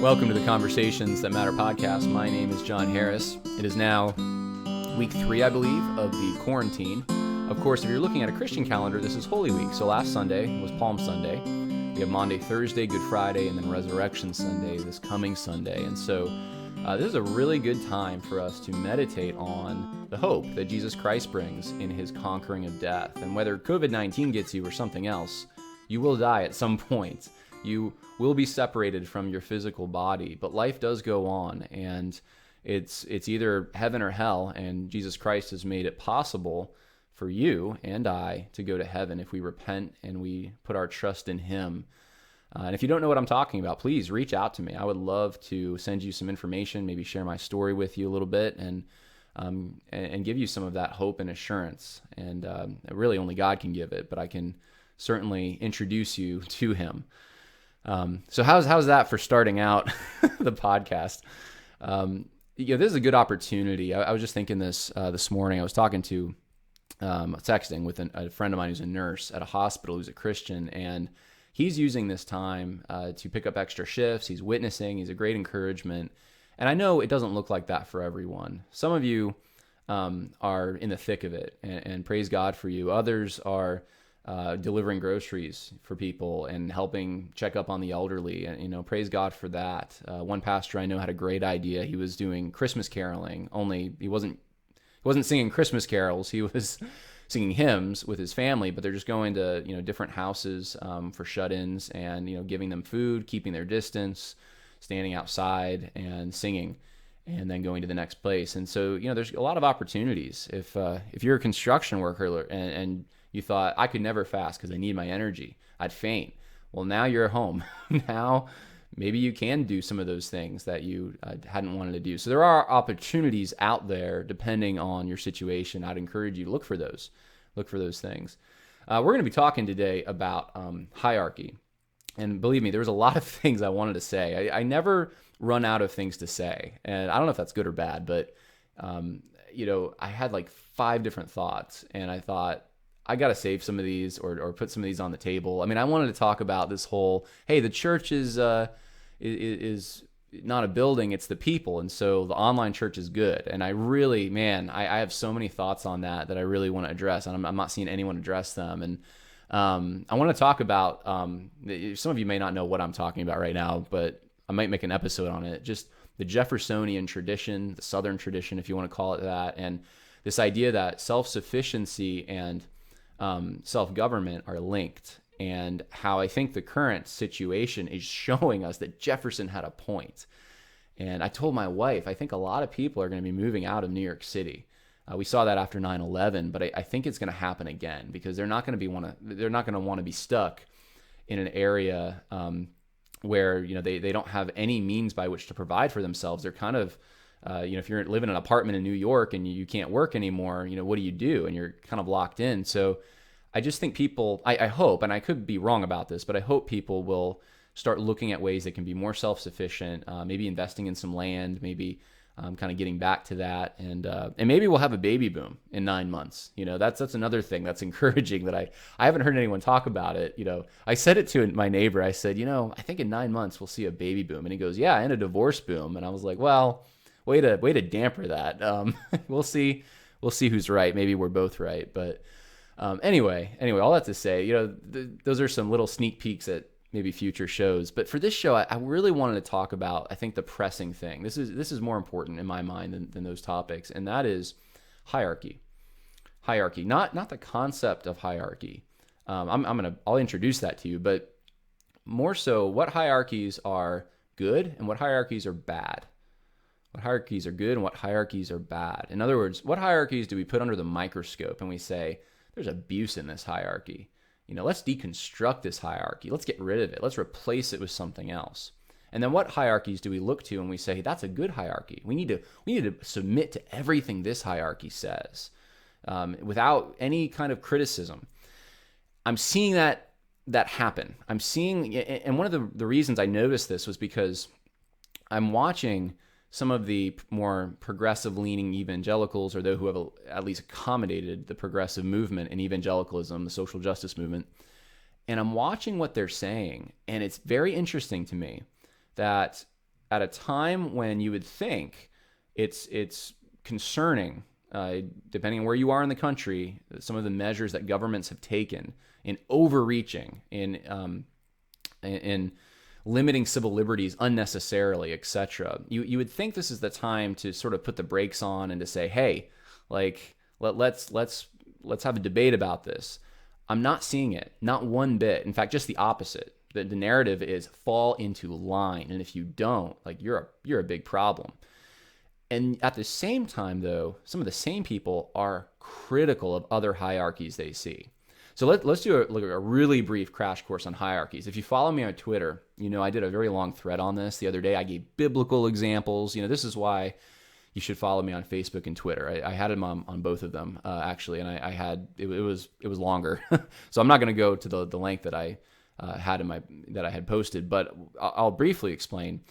Welcome to the Conversations That Matter podcast. My name is John Harris. It is now week 3, I believe, of the quarantine. Of course, if you're looking at a Christian calendar, this is Holy Week. So last Sunday was Palm Sunday. We have Maundy, Thursday, Good Friday, and then Resurrection Sunday this coming Sunday. And so this is a really good time for us to meditate on the hope that Jesus Christ brings in his conquering of death. And whether COVID-19 gets you or something else, you will die at some point. You will be separated from your physical body, but life does go on, and it's either heaven or hell, and Jesus Christ has made it possible for you and I to go to heaven if we repent and we put our trust in him. And if you don't know what I'm talking about, please reach out to me. I would love to send you some information, maybe share my story with you a little bit, and give you some of that hope and assurance. And really only God can give it, but I can certainly introduce you to him. So how's that for starting out the podcast? This is a good opportunity. I was just thinking this morning. I was texting with a friend of mine who's a nurse at a hospital who's a Christian, and he's using this time to pick up extra shifts. He's witnessing. He's a great encouragement. And I know it doesn't look like that for everyone. Some of you are in the thick of it, and praise God for you. Others are delivering groceries for people and helping check up on the elderly, and praise God for that. One pastor I know had a great idea. He was doing Christmas caroling, only he wasn't singing Christmas carols. He was singing hymns with his family, but they're just going to different houses for shut-ins and giving them food, keeping their distance, standing outside and singing, and then going to the next place. And so there's a lot of opportunities. If you're a construction worker and you thought, I could never fast because I need my energy, I'd faint. Well, now you're at home. Now maybe you can do some of those things that you hadn't wanted to do. So there are opportunities out there depending on your situation. I'd encourage you to look for those things. We're going to be talking today about hierarchy. And believe me, there was a lot of things I wanted to say. I never run out of things to say. And I don't know if that's good or bad, but I had like 5 different thoughts, and I thought, I got to save some of these or put some of these on the table. I mean, I wanted to talk about this whole, hey, the church is not a building, it's the people. And so the online church is good. And I really, I have so many thoughts on that I really want to address. And I'm not seeing anyone address them. And I want to talk about, some of you may not know what I'm talking about right now, but I might make an episode on it. Just the Jeffersonian tradition, the Southern tradition, if you want to call it that. And this idea that self-sufficiency and self-government are linked, and how I think the current situation is showing us that Jefferson had a point. And I told my wife, I think a lot of people are going to be moving out of New York City. We saw that after 9/11, but I think it's going to happen again, because they're not going to want to be stuck in an area where they don't have any means by which to provide for themselves. They're kind of if you're living in an apartment in New York and you can't work anymore, what do you do? And you're kind of locked in. So I just think people, I hope, and I could be wrong about this, but I hope people will start looking at ways that can be more self-sufficient, maybe investing in some land, maybe kind of getting back to that. And maybe we'll have a baby boom in 9 months. That's another thing that's encouraging that I haven't heard anyone talk about it. I said it to my neighbor. I said, I think in 9 months we'll see a baby boom. And he goes, yeah, and a divorce boom. And I was like, well, way to damper that. We'll see who's right. Maybe we're both right. But anyway, all that to say, those are some little sneak peeks at maybe future shows. But for this show, I really wanted to talk about, I think, the pressing thing. This is more important in my mind than those topics, and that is hierarchy. Hierarchy, not the concept of hierarchy. I'll introduce that to you, but more so what hierarchies are good and what hierarchies are bad. What hierarchies are good and what hierarchies are bad. In other words, what hierarchies do we put under the microscope and we say, there's abuse in this hierarchy. Let's deconstruct this hierarchy. Let's get rid of it. Let's replace it with something else. And then what hierarchies do we look to and we say, that's a good hierarchy. We need to submit to everything this hierarchy says without any kind of criticism. I'm seeing that happen. I'm seeing, and one of the reasons I noticed this was because I'm watching some of the more progressive-leaning evangelicals, or those who have at least accommodated the progressive movement in evangelicalism, the social justice movement, and I'm watching what they're saying, and it's very interesting to me that at a time when you would think it's concerning, depending on where you are in the country, some of the measures that governments have taken in overreaching, in limiting civil liberties unnecessarily, etc. You would think this is the time to sort of put the brakes on and to say, hey, like let's have a debate about this. I'm not seeing it, not one bit. In fact, just the opposite. The narrative is fall into line, and if you don't, like you're a big problem. And at the same time, though, some of the same people are critical of other hierarchies they see. So let's do a really brief crash course on hierarchies. If you follow me on Twitter, you know I did a very long thread on this the other day. I gave biblical examples. You know, this is why you should follow me on Facebook and Twitter. I had them on both of them actually, and I had it was longer, so I'm not going to go to the length that I had posted, but I'll briefly explain.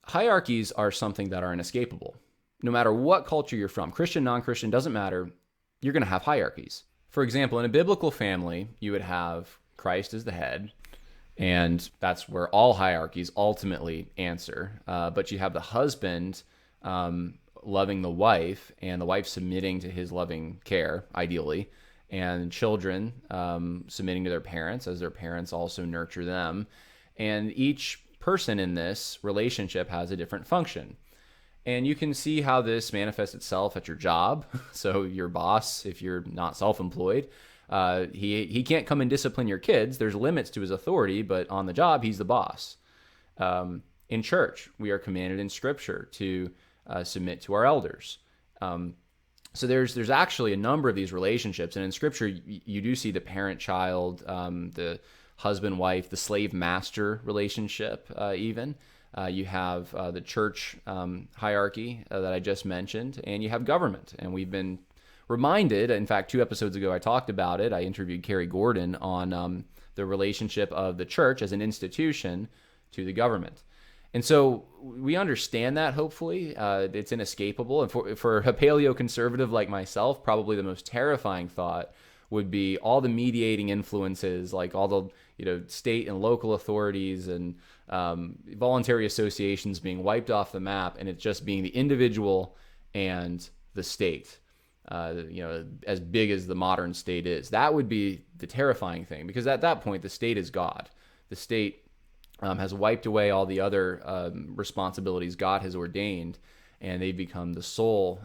Hierarchies are something that are inescapable. No matter what culture you're from, Christian, non-Christian, doesn't matter. You're going to have hierarchies. For example, in a biblical family, you would have Christ as the head, and that's where all hierarchies ultimately answer. But you have the husband loving the wife, and the wife submitting to his loving care, ideally, and children submitting to their parents as their parents also nurture them. And each person in this relationship has a different function. And you can see how this manifests itself at your job. So your boss, if you're not self-employed, he can't come and discipline your kids. There's limits to his authority, but on the job, he's the boss. In church, we are commanded in Scripture to submit to our elders. So there's actually a number of these relationships. And in Scripture, you do see the parent-child, the husband-wife, the slave-master relationship even. You have the church hierarchy that I just mentioned, and you have government. And we've been reminded, in fact, 2 episodes ago I talked about it. I interviewed Carrie Gordon on the relationship of the church as an institution to the government. And so we understand that, hopefully. It's inescapable. And for a paleoconservative like myself, probably the most terrifying thought would be all the mediating influences, like all the state and local authorities and voluntary associations being wiped off the map, and it's just being the individual and the state, as big as the modern state is. That would be the terrifying thing, because at that point, the state is God. The state has wiped away all the other responsibilities God has ordained, and they become the sole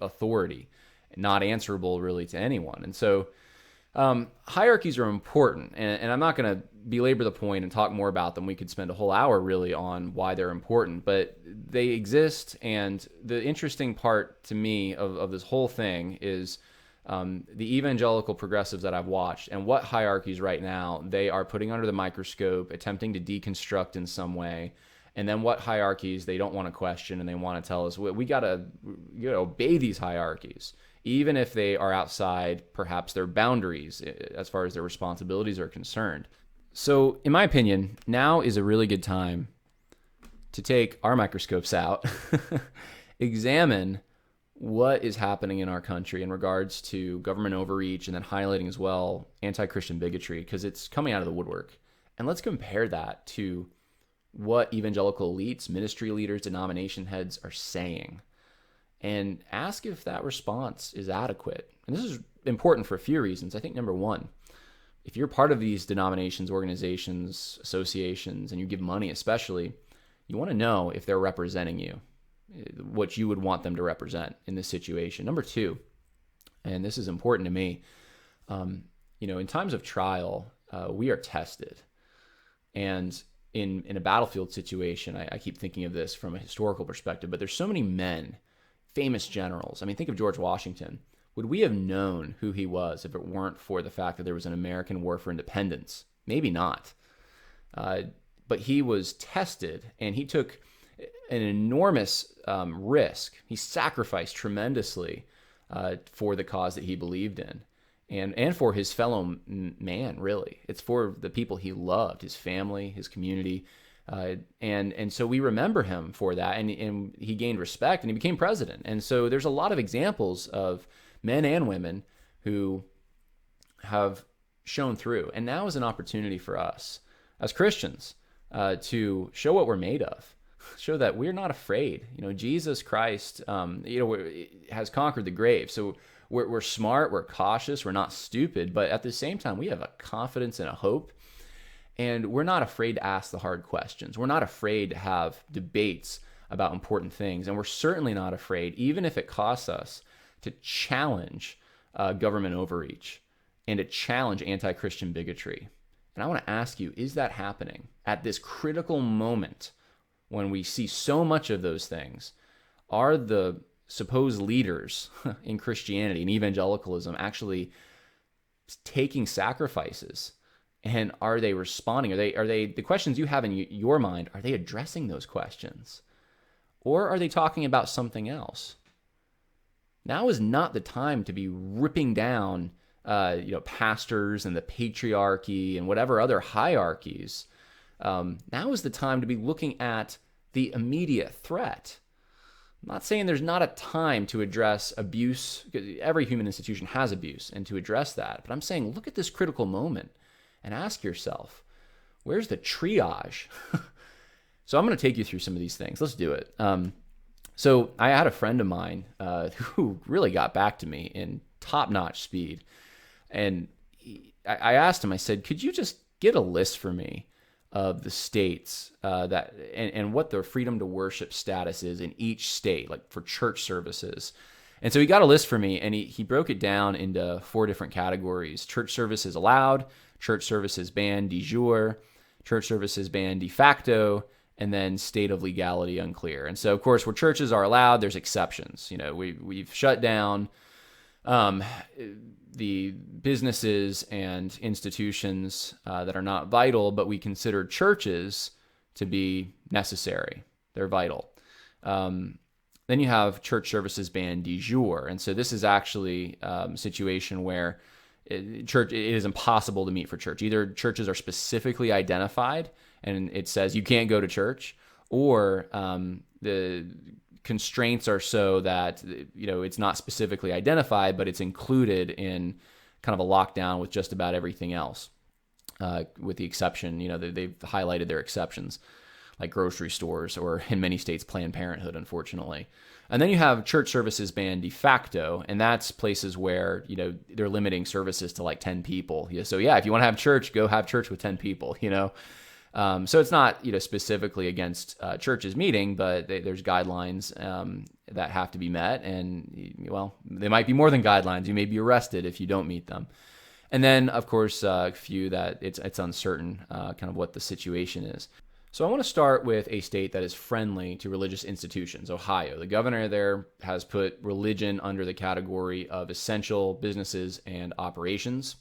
authority, not answerable really to anyone. And so hierarchies are important, and I'm not going to belabor the point and talk more about them. We could spend a whole hour really on why they're important, but they exist. And the interesting part to me of this whole thing is the evangelical progressives that I've watched and what hierarchies right now they are putting under the microscope, attempting to deconstruct in some way. And then what hierarchies they don't want to question, and they want to tell us we got to obey these hierarchies, even if they are outside perhaps their boundaries as far as their responsibilities are concerned. So in my opinion, now is a really good time to take our microscopes out, examine what is happening in our country in regards to government overreach, and then highlighting as well anti-Christian bigotry, because it's coming out of the woodwork. And let's compare that to what evangelical elites, ministry leaders, denomination heads are saying, and ask if that response is adequate. And this is important for a few reasons. I think number one, if you're part of these denominations, organizations, associations, and you give money especially, you want to know if they're representing you, what you would want them to represent in this situation. Number two, and this is important to me, in times of trial, we are tested. And in a battlefield situation, I keep thinking of this from a historical perspective, but there's so many men, famous generals. I mean, think of George Washington. Would we have known who he was if it weren't for the fact that there was an American war for independence? Maybe not. But he was tested, and he took an enormous risk. He sacrificed tremendously for the cause that he believed in, and for his fellow man, really. It's for the people he loved, his family, his community. And so we remember him for that, and he gained respect, and he became president. And so there's a lot of examples of men and women who have shown through. And now is an opportunity for us as Christians to show what we're made of, show that we're not afraid. Jesus Christ, has conquered the grave. So we're smart, we're cautious, we're not stupid, but at the same time, we have a confidence and a hope. And we're not afraid to ask the hard questions. We're not afraid to have debates about important things. And we're certainly not afraid, even if it costs us, to challenge government overreach and to challenge anti-Christian bigotry. And I want to ask you, is that happening at this critical moment when we see so much of those things? Are the supposed leaders in Christianity and evangelicalism actually taking sacrifices? And are they responding? Are they the questions you have in your mind, are they addressing those questions? Or are they talking about something else? Now is not the time to be ripping down pastors and the patriarchy and whatever other hierarchies. Now is the time to be looking at the immediate threat. I'm not saying there's not a time to address abuse, because every human institution has abuse, and to address that. But I'm saying look at this critical moment and ask yourself, where's the triage? So I'm going to take you through some of these things. Let's do it. So I had a friend of mine who really got back to me in top-notch speed. And I asked him, I said, could you just get a list for me of the states and what their freedom to worship status is in each state, like for church services? And so he got a list for me, and he broke it down into 4 different categories: church services allowed, church services banned de jure, church services banned de facto, and then state of legality unclear. And so, of course, where churches are allowed, there's exceptions. We've shut down the businesses and institutions that are not vital, but we consider churches to be necessary. They're vital. Then you have church services banned de jure. And so this is actually a situation where it is impossible to meet for church. Either churches are specifically identified and it says you can't go to church, or the constraints are so that it's not specifically identified, but it's included in kind of a lockdown with just about everything else, with the exception, they've highlighted their exceptions, like grocery stores, or in many states, Planned Parenthood, unfortunately. And then you have church services banned de facto, and that's places where, they're limiting services to like 10 people. So yeah, if you want to have church, go have church with 10 people, So it's not, specifically against churches meeting, but there's guidelines that have to be met. And, well, they might be more than guidelines. You may be arrested if you don't meet them. And then, of course, a few that it's uncertain kind of what the situation is. So I want to start with a state that is friendly to religious institutions, Ohio. The governor there has put religion under the category of essential businesses and operations.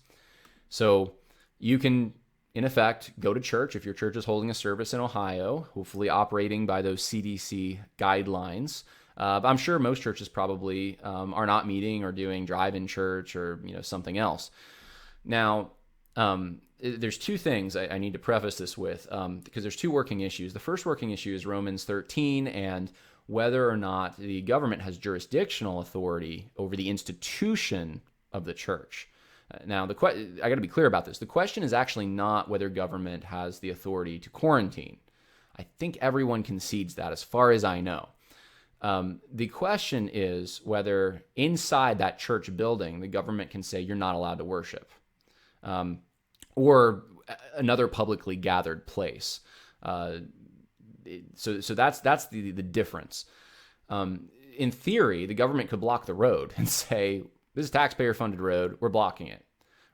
So you can, in effect, go to church if your church is holding a service in Ohio, hopefully operating by those CDC guidelines. But I'm sure most churches probably are not meeting or doing drive-in church or something else. Now, there's 2 things I need to preface this with, because there's 2 working issues. The first working issue is Romans 13 and whether or not the government has jurisdictional authority over the institution of the church. Now, I got to be clear about this. The question is actually not whether government has the authority to quarantine. I think everyone concedes that, as far as I know. The question is whether inside that church building, the government can say you're not allowed to worship, or another publicly gathered place. So that's the difference. In theory, the government could block the road and say, this is taxpayer-funded road, we're blocking it,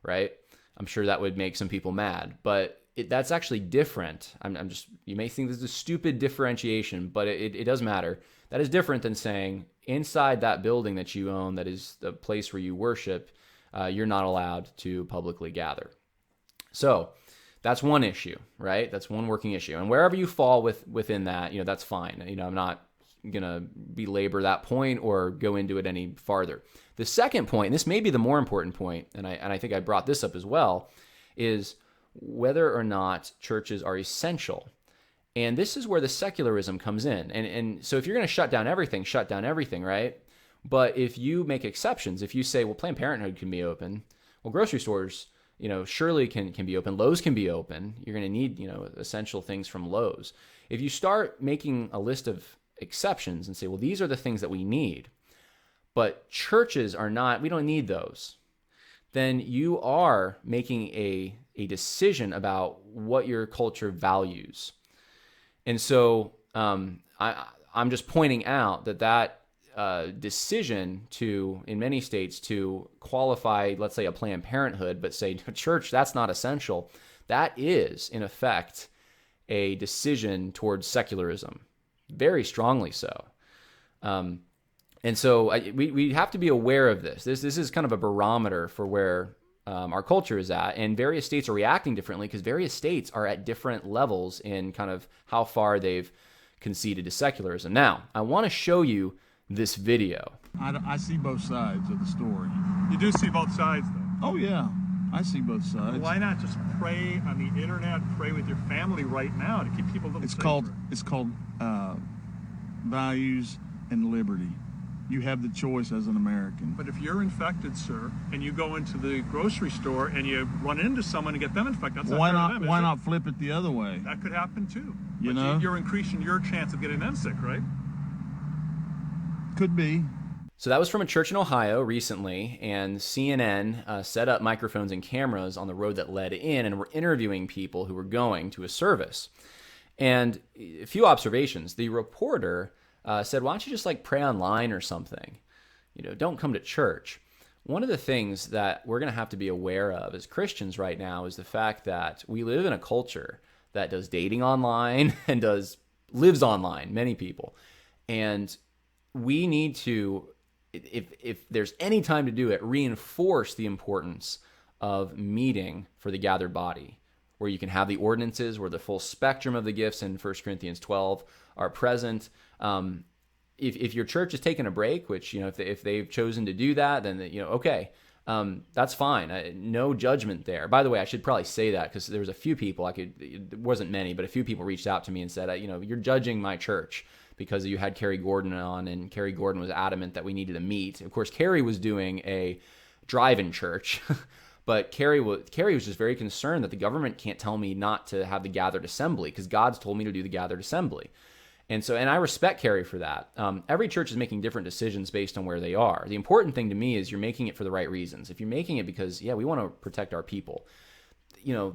right? I'm sure that would make some people mad, but that's actually different. You may think this is a stupid differentiation, but it does matter. That is different than saying inside that building that you own, that is the place where you worship, you're not allowed to publicly gather. So that's one issue, right? That's one working issue. And wherever you fall within that, that's fine. I'm not going to belabor that point or go into it any farther. The second point, and this may be the more important point, and I think I brought this up as well, is whether or not churches are essential. And this is where the secularism comes in. And so if you're going to shut down everything, right? But if you make exceptions, if you say, well, Planned Parenthood can be open, well, grocery stores surely can be open. Lowe's can be open. You're going to need, essential things from Lowe's. If you start making a list of exceptions and say, well, these are the things that we need, but churches are not, we don't need those, then you are making a decision about what your culture values. And so I'm just pointing out that decision in many states to qualify, let's say, a Planned Parenthood, but say church, that's not essential. That is, in effect, a decision towards secularism, very strongly so. And so we have to be aware of this. This is kind of a barometer for where our culture is at, and various states are reacting differently because various states are at different levels in kind of how far they've conceded to secularism. Now, I want to show you this video. I see both sides of the story. You do see both sides, though. Oh, yeah. I see both sides. Why not just pray on the internet, pray with your family right now to keep people a little safer? It's called values and liberty. You have the choice as an American. But if you're infected, sir, and you go into the grocery store and you run into someone and get them infected, that's why not fair to them, why not flip it the other way? That could happen too. You know? You're increasing your chance of getting them sick, right? Could be. So that was from a church in Ohio recently, and CNN set up microphones and cameras on the road that led in and were interviewing people who were going to a service. And a few observations. The reporter said, why don't you just pray online or something? Don't come to church. One of the things that we're going to have to be aware of as Christians right now is the fact that we live in a culture that does dating online and lives online, many people. And we need to, if there's any time to do it, reinforce the importance of meeting for the gathered body, where you can have the ordinances, where the full spectrum of the gifts in 1 Corinthians 12 are present. If your church is taking a break, which, if they've chosen to do that, then, okay, that's fine. No judgment there. By the way, I should probably say that because there was a few people, it wasn't many, but a few people reached out to me and said, you're judging my church because you had Kerry Gordon on, and Kerry Gordon was adamant that we needed to meet. Of course, Kerry was doing a drive-in church, but Kerry was just very concerned that the government can't tell me not to have the gathered assembly because God's told me to do the gathered assembly. And I respect Kerry for that. Every church is making different decisions based on where they are. The important thing to me is you're making it for the right reasons. If you're making it because, we want to protect our people,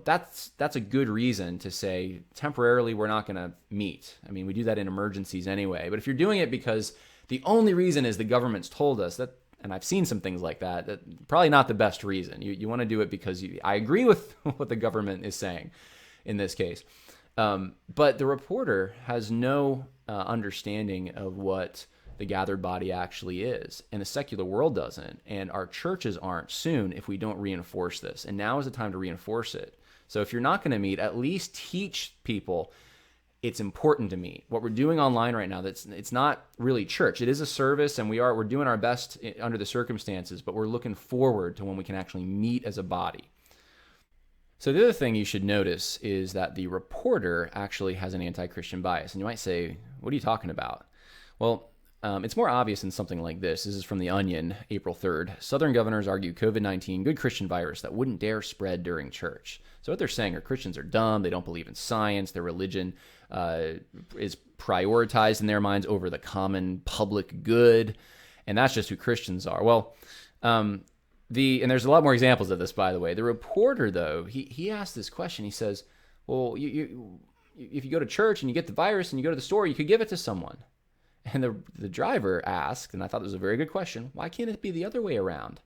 that's a good reason to say temporarily we're not going to meet. I mean, we do that in emergencies anyway. But if you're doing it because the only reason is the government's told us that, and I've seen some things like that probably not the best reason. You want to do it because I agree with what the government is saying in this case. But the reporter has no understanding of what the gathered body actually is, and the secular world doesn't, and our churches aren't soon if we don't reinforce this. And now is the time to reinforce it. So if you're not going to meet, at least teach people it's important to meet. What we're doing online right now, it's not really church. It is a service, and we're doing our best under the circumstances, but we're looking forward to when we can actually meet as a body. So the other thing you should notice is that the reporter actually has an anti-Christian bias. And you might say, what are you talking about? Well, it's more obvious in something like this. This is from The Onion, April 3rd. Southern governors argue COVID-19, good Christian virus that wouldn't dare spread during church. So what they're saying are Christians are dumb. They don't believe in science. Their religion is prioritized in their minds over the common public good. And that's just who Christians are. Well, and there's a lot more examples of this, by the way. The reporter, though, he asked this question. He says, well, if you go to church and you get the virus and you go to the store, you could give it to someone. And the driver asked, and I thought this was a very good question, why can't it be the other way around?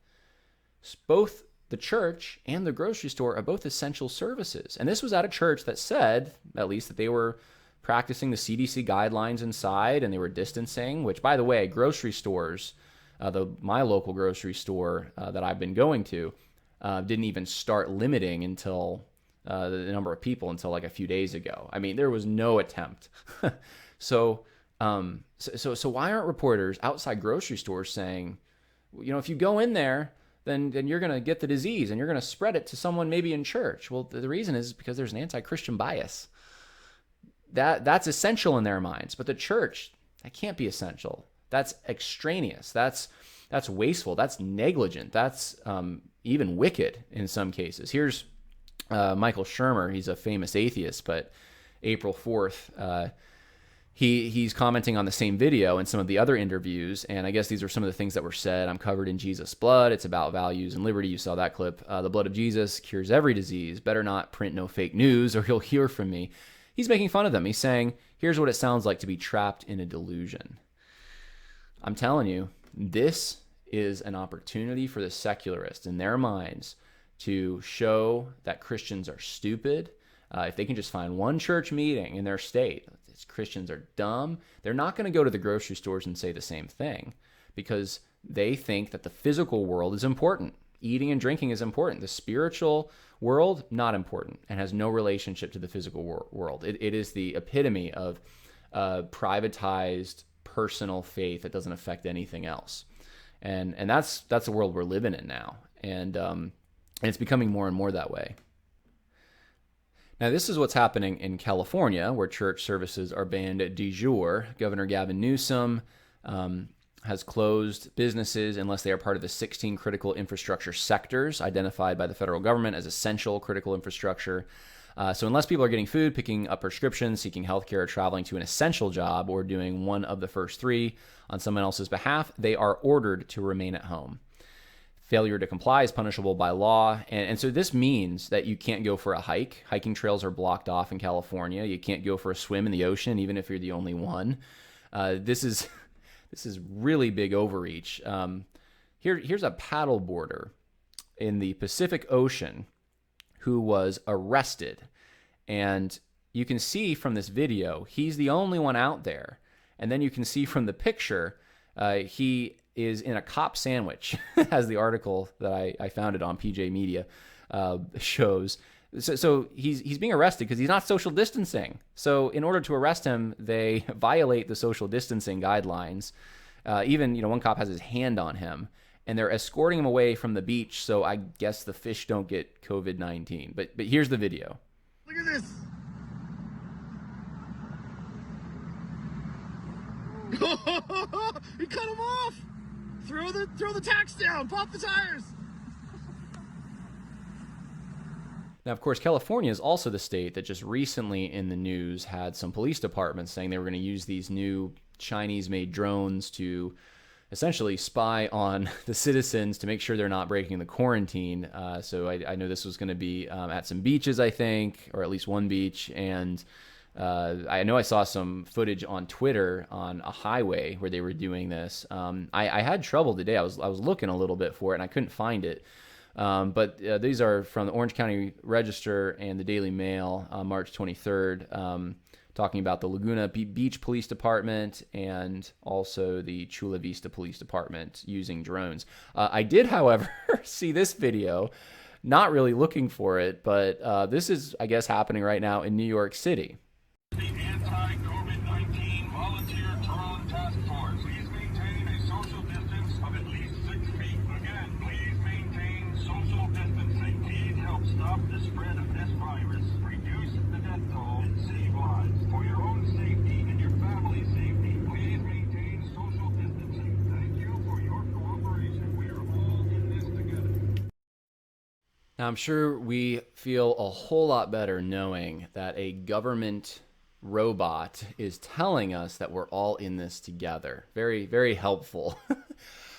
Both the church and the grocery store are both essential services. And this was at a church that said, at least, that they were practicing the CDC guidelines inside and they were distancing, which, by the way, grocery stores, my local grocery store that I've been going to, didn't even start limiting until the number of people until a few days ago. I mean, there was no attempt. So why aren't reporters outside grocery stores saying, if you go in there, then you're going to get the disease and you're going to spread it to someone maybe in church? Well, the reason is because there's an anti-Christian bias. That's essential in their minds, but the church, that can't be essential. That's extraneous. That's wasteful. That's negligent. That's even wicked in some cases. Here's Michael Shermer. He's a famous atheist, but April 4th, he's commenting on the same video and some of the other interviews, and I guess these are some of the things that were said. I'm covered in Jesus' blood. It's about values and liberty. You saw that clip. The blood of Jesus cures every disease. Better not print no fake news or he'll hear from me. He's making fun of them. He's saying, here's what it sounds like to be trapped in a delusion. I'm telling you, this is an opportunity for the secularists in their minds to show that Christians are stupid. If they can just find one church meeting in their state, Christians are dumb, they're not going to go to the grocery stores and say the same thing because they think that the physical world is important. Eating and drinking is important. The spiritual world, not important, and has no relationship to the physical world. It is the epitome of privatized personal faith that doesn't affect anything else. And that's the world we're living in now. And it's becoming more and more that way. Now, this is what's happening in California, where church services are banned de jure. Governor Gavin Newsom has closed businesses unless they are part of the 16 critical infrastructure sectors identified by the federal government as essential critical infrastructure. So unless people are getting food, picking up prescriptions, seeking healthcare, traveling to an essential job, or doing one of the first three on someone else's behalf, they are ordered to remain at home. Failure to comply is punishable by law. And so this means that you can't go for a hike. Hiking trails are blocked off in California. You can't go for a swim in the ocean, even if you're the only one. This is really big overreach. Here's a paddleboarder in the Pacific Ocean who was arrested. And you can see from this video, he's the only one out there. And then you can see from the picture, he is in a cop sandwich, as the article that I found it on PJ Media shows. So he's being arrested because he's not social distancing. So in order to arrest him, they violate the social distancing guidelines. Even, one cop has his hand on him, and they're escorting him away from the beach. So I guess the fish don't get COVID-19. But here's the video. Look at this. He cut him off. Throw the tacks down. Pop the tires. Now, of course, California is also the state that just recently in the news had some police departments saying they were going to use these new Chinese-made drones to essentially spy on the citizens to make sure they're not breaking the quarantine. So I know this was going to be at some beaches, I think, or at least one beach. And I know I saw some footage on Twitter on a highway where they were doing this. I had trouble today. I was looking a little bit for it, and I couldn't find it. But these are from the Orange County Register and the Daily Mail on March 23rd, talking about the Laguna Beach Police Department and also the Chula Vista Police Department using drones. I did, however, see this video, not really looking for it, but this is, I guess, happening right now in New York City. The anti-COVID-19 Volunteer Drone Task Force. Please maintain a social distance of at least 6 feet. Again, please maintain social distancing. Please help stop the spread of this virus. Reduce the death toll and save lives. For your own safety and your family's safety, please maintain social distancing. Thank you for your cooperation. We are all in this together. Now, I'm sure we feel a whole lot better knowing that a government robot is telling us that we're all in this together. Very, very helpful.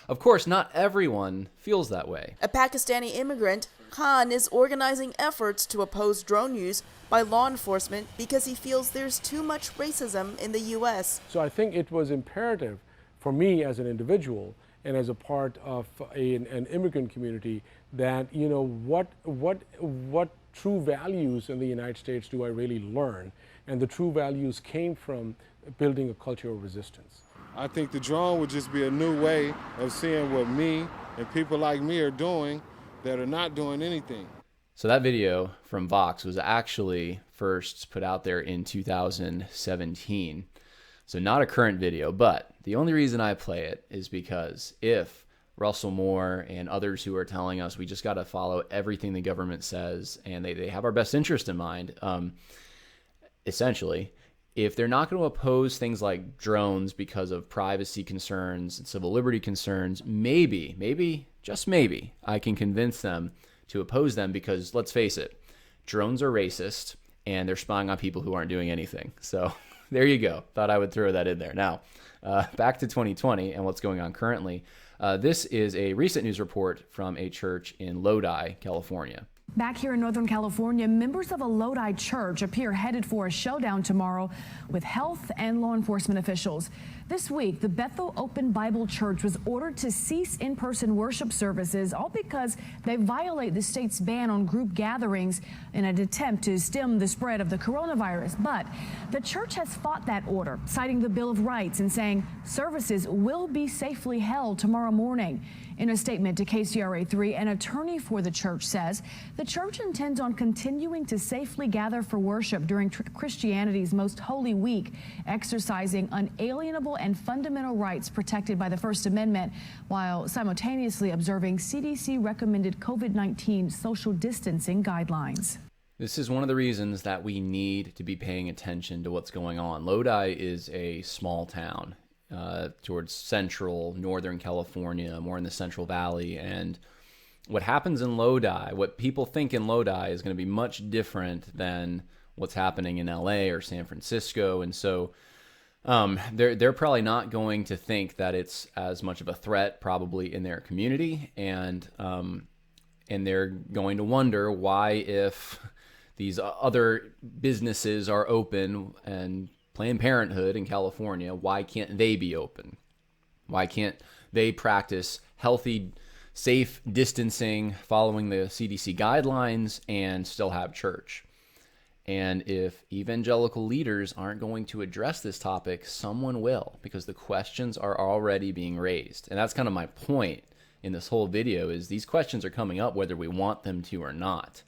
Of course, not everyone feels that way. A Pakistani immigrant, Khan, is organizing efforts to oppose drone use by law enforcement because he feels there's too much racism in the U.S. So I think it was imperative for me as an individual and as a part of an immigrant community that, what true values in the United States do I really learn? And the true values came from building a culture of resistance. I think the drone would just be a new way of seeing what me and people like me are doing that are not doing anything. So that video from Vox was actually first put out there in 2017. So not a current video, but the only reason I play it is because if Russell Moore and others who are telling us we just got to follow everything the government says and they have our best interest in mind, essentially, if they're not going to oppose things like drones because of privacy concerns and civil liberty concerns, maybe, just maybe, I can convince them to oppose them because, let's face it, drones are racist and they're spying on people who aren't doing anything. So there you go. Thought I would throw that in there. Now, back to 2020 and what's going on currently. This is a recent news report from a church in Lodi, California. Back here in Northern California, members of a Lodi church appear headed for a showdown tomorrow with health and law enforcement officials. This week, the Bethel Open Bible Church was ordered to cease in-person worship services, all because they violate the state's ban on group gatherings in an attempt to stem the spread of the coronavirus. But the church has fought that order, citing the Bill of Rights and saying services will be safely held tomorrow morning. In a statement to KCRA3, an attorney for the church says the church intends on continuing to safely gather for worship during Christianity's most holy week, exercising unalienable and fundamental rights protected by the First Amendment, while simultaneously observing CDC-recommended COVID-19 social distancing guidelines. This is one of the reasons that we need to be paying attention to what's going on. Lodi is a small town. Towards central, northern California, more in the Central Valley. And what happens in Lodi, what people think in Lodi is going to be much different than what's happening in LA or San Francisco. And so they're probably not going to think that it's as much of a threat probably in their community. And they're going to wonder why, if these other businesses are open and Planned Parenthood in California, why can't they be open? Why can't they practice healthy, safe distancing, following the CDC guidelines, and still have church? And if evangelical leaders aren't going to address this topic, someone will, because the questions are already being raised. And that's kind of my point in this whole video, is these questions are coming up whether we want them to or not.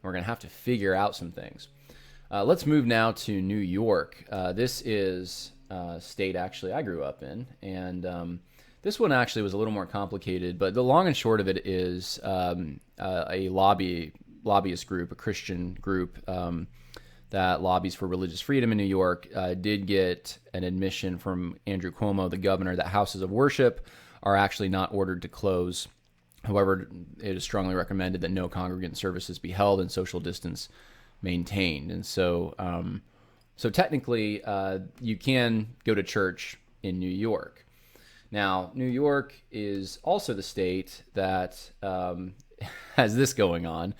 We're going to have to figure out some things. Let's move now to New York. This is a state actually I grew up in, and this one actually was a little more complicated, but the long and short of it is a lobbyist group, a Christian group that lobbies for religious freedom in New York, did get an admission from Andrew Cuomo, the governor, that houses of worship are actually not ordered to close. However, it is strongly recommended that no congregant services be held and social distance maintained. And so technically you can go to church in New York. Now, New York is also the state that has this going on.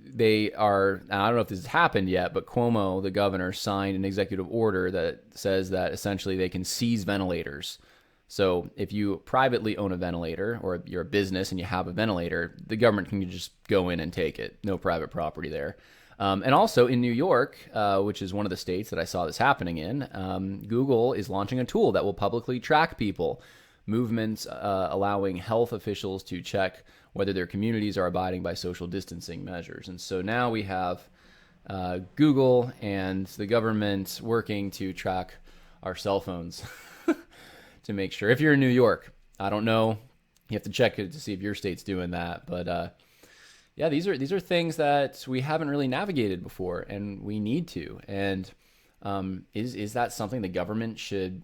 They are, I don't know if this has happened yet, but Cuomo, the governor, signed an executive order that says that essentially they can seize ventilators. So if you privately own a ventilator, or you're a business and you have a ventilator, the government can just go in and take it. No private property there. And also in New York, which is one of the states that I saw this happening in, Google is launching a tool that will publicly track people, movements allowing health officials to check whether their communities are abiding by social distancing measures. And so now we have Google and the government working to track our cell phones. To make sure. If you're in New York, I don't know. You have to check it to see if your state's doing that. But yeah, these are things that we haven't really navigated before, and we need to. And is that something the government should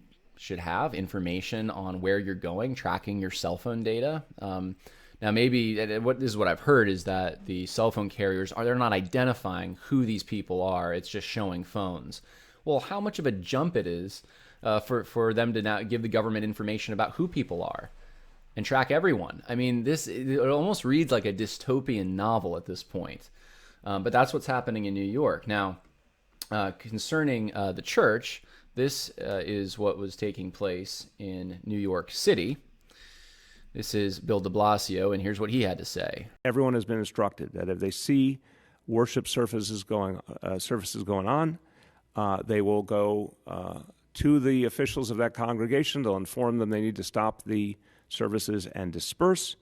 have information on where you're going, tracking your cell phone data? Now, maybe this is what I've heard, is that the cell phone carriers they're not identifying who these people are. It's just showing phones. Well, how much of a jump it is for them to now give the government information about who people are and track everyone. I mean, it almost reads like a dystopian novel at this point. But that's what's happening in New York. Now, concerning the church, this is what was taking place in New York City. This is Bill de Blasio, and here's what he had to say. Everyone has been instructed that if they see worship services going on, they will go to the officials of that congregation. They'll inform them they need to stop the services and disperse.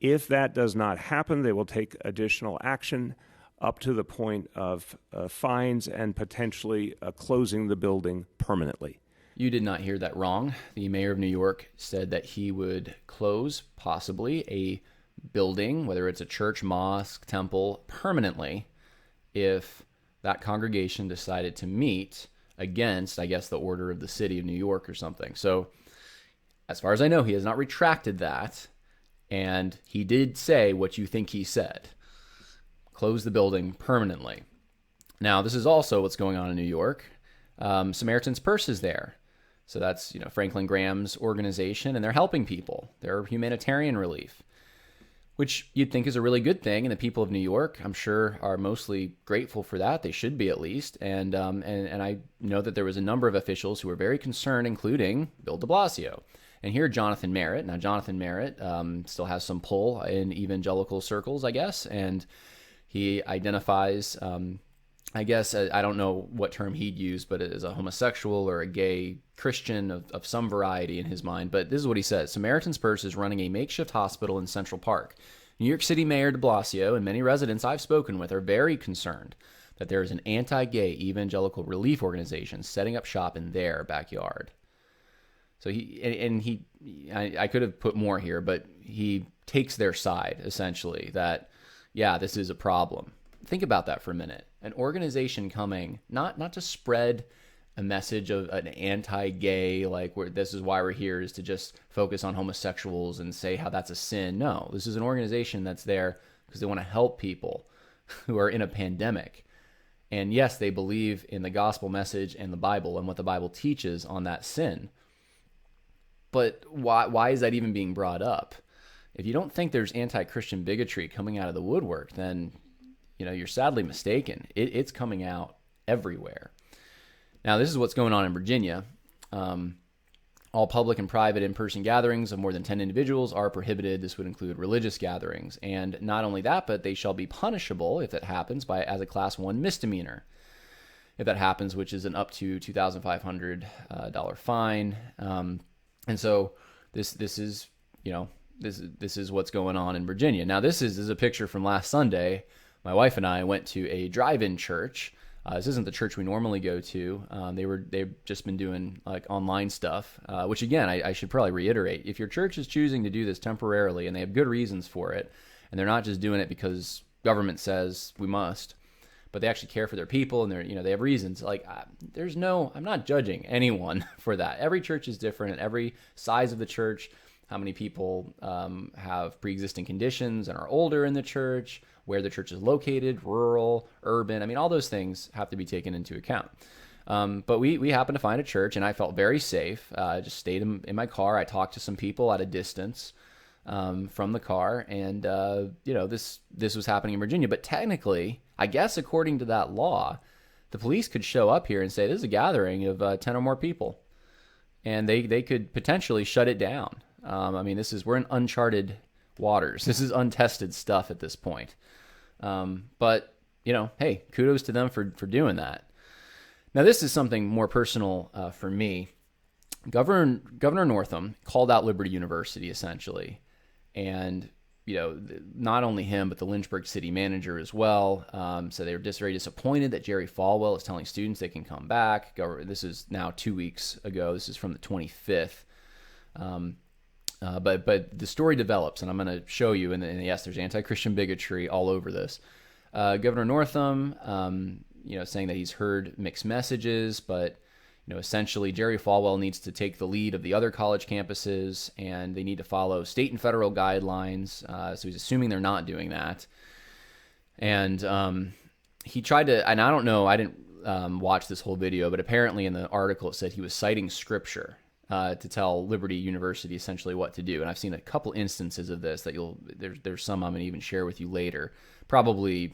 If that does not happen, they will take additional action up to the point of fines and potentially closing the building permanently. You did not hear that wrong. The mayor of New York said that he would close possibly a building, whether it's a church, mosque, temple, permanently if that congregation decided to meet against, I guess, the order of the city of New York or something. So as far as I know, he has not retracted that. And he did say what you think he said. Close the building permanently. Now, this is also what's going on in New York. Samaritan's Purse is there. So that's, Franklin Graham's organization, and they're helping people. They're humanitarian relief, which you'd think is a really good thing. And the people of New York, I'm sure, are mostly grateful for that. They should be, at least. And I know that there was a number of officials who were very concerned, including Bill de Blasio. And here, Jonathan Merritt. Now, Jonathan Merritt still has some pull in evangelical circles, I guess. And he identifies, I don't know what term he'd use, but as a homosexual or a gay Christian of some variety in his mind. But this is what he says. Samaritan's Purse is running a makeshift hospital in Central Park. New York City Mayor de Blasio and many residents I've spoken with are very concerned that there is an anti-gay evangelical relief organization setting up shop in their backyard. So I could have put more here, but he takes their side, essentially, that, yeah, this is a problem. Think about that for a minute. An organization coming, not to spread a message of an anti-gay, like this is why we're here, is to just focus on homosexuals and say how that's a sin. No, this is an organization that's there because they want to help people who are in a pandemic. And yes, they believe in the gospel message and the Bible and what the Bible teaches on that sin. But why is that even being brought up? If you don't think there's anti-Christian bigotry coming out of the woodwork, then you're sadly mistaken. It's coming out everywhere. Now, this is what's going on in Virginia. All public and private in-person gatherings of more than 10 individuals are prohibited. This would include religious gatherings. And not only that, but they shall be punishable if that happens as a Class 1 misdemeanor. If that happens, which is an up to $2,500 fine. And so this is what's going on in Virginia. Now, this is a picture from last Sunday. My wife and I went to a drive-in church. This isn't the church we normally go to. They've just been doing like online stuff, which again, I should probably reiterate. If your church is choosing to do this temporarily and they have good reasons for it, and they're not just doing it because government says we must, but they actually care for their people and they have reasons. Like I'm not judging anyone for that. Every church is different, and every size of the church, how many people have pre-existing conditions and are older in the church, where the church is located, rural, urban. All those things have to be taken into account. But we happened to find a church, and I felt very safe. I just stayed in my car. I talked to some people at a distance from the car, and this was happening in Virginia. But technically, I guess according to that law, the police could show up here and say this is a gathering of 10 or more people, and they could potentially shut it down. We're in uncharted waters. This is untested stuff at this point. But hey, kudos to them for doing that. Now, this is something more personal for me. Governor Northam called out Liberty University, essentially. And, not only him, but the Lynchburg city manager as well. So they were just very disappointed that Jerry Falwell is telling students they can come back. This is now 2 weeks ago. This is from the 25th. But the story develops, and I'm going to show you, and yes, there's anti-Christian bigotry all over this. Governor Northam, saying that he's heard mixed messages, but, essentially Jerry Falwell needs to take the lead of the other college campuses, and they need to follow state and federal guidelines. So he's assuming they're not doing that. And he tried to, and I don't know, I didn't watch this whole video, but apparently in the article it said he was citing scripture to tell Liberty University essentially what to do. And I've seen a couple instances of this that there's some I'm going to even share with you later. Probably,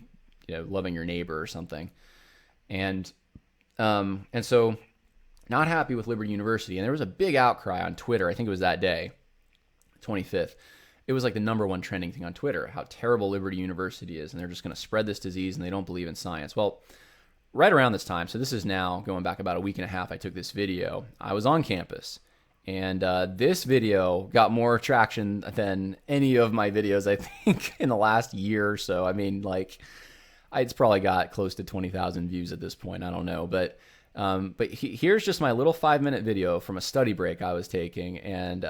loving your neighbor or something. And so not happy with Liberty University. And there was a big outcry on Twitter. I think it was that day, 25th. It was like the number one trending thing on Twitter, how terrible Liberty University is. And they're just going to spread this disease and they don't believe in science. Well, right around this time, so this is now going back about a week and a half, I took this video. I was on campus, and this video got more traction than any of my videos, I think, in the last year or so. It's probably got close to 20,000 views at this point. I don't know, but here's just my little 5-minute video from a study break I was taking, and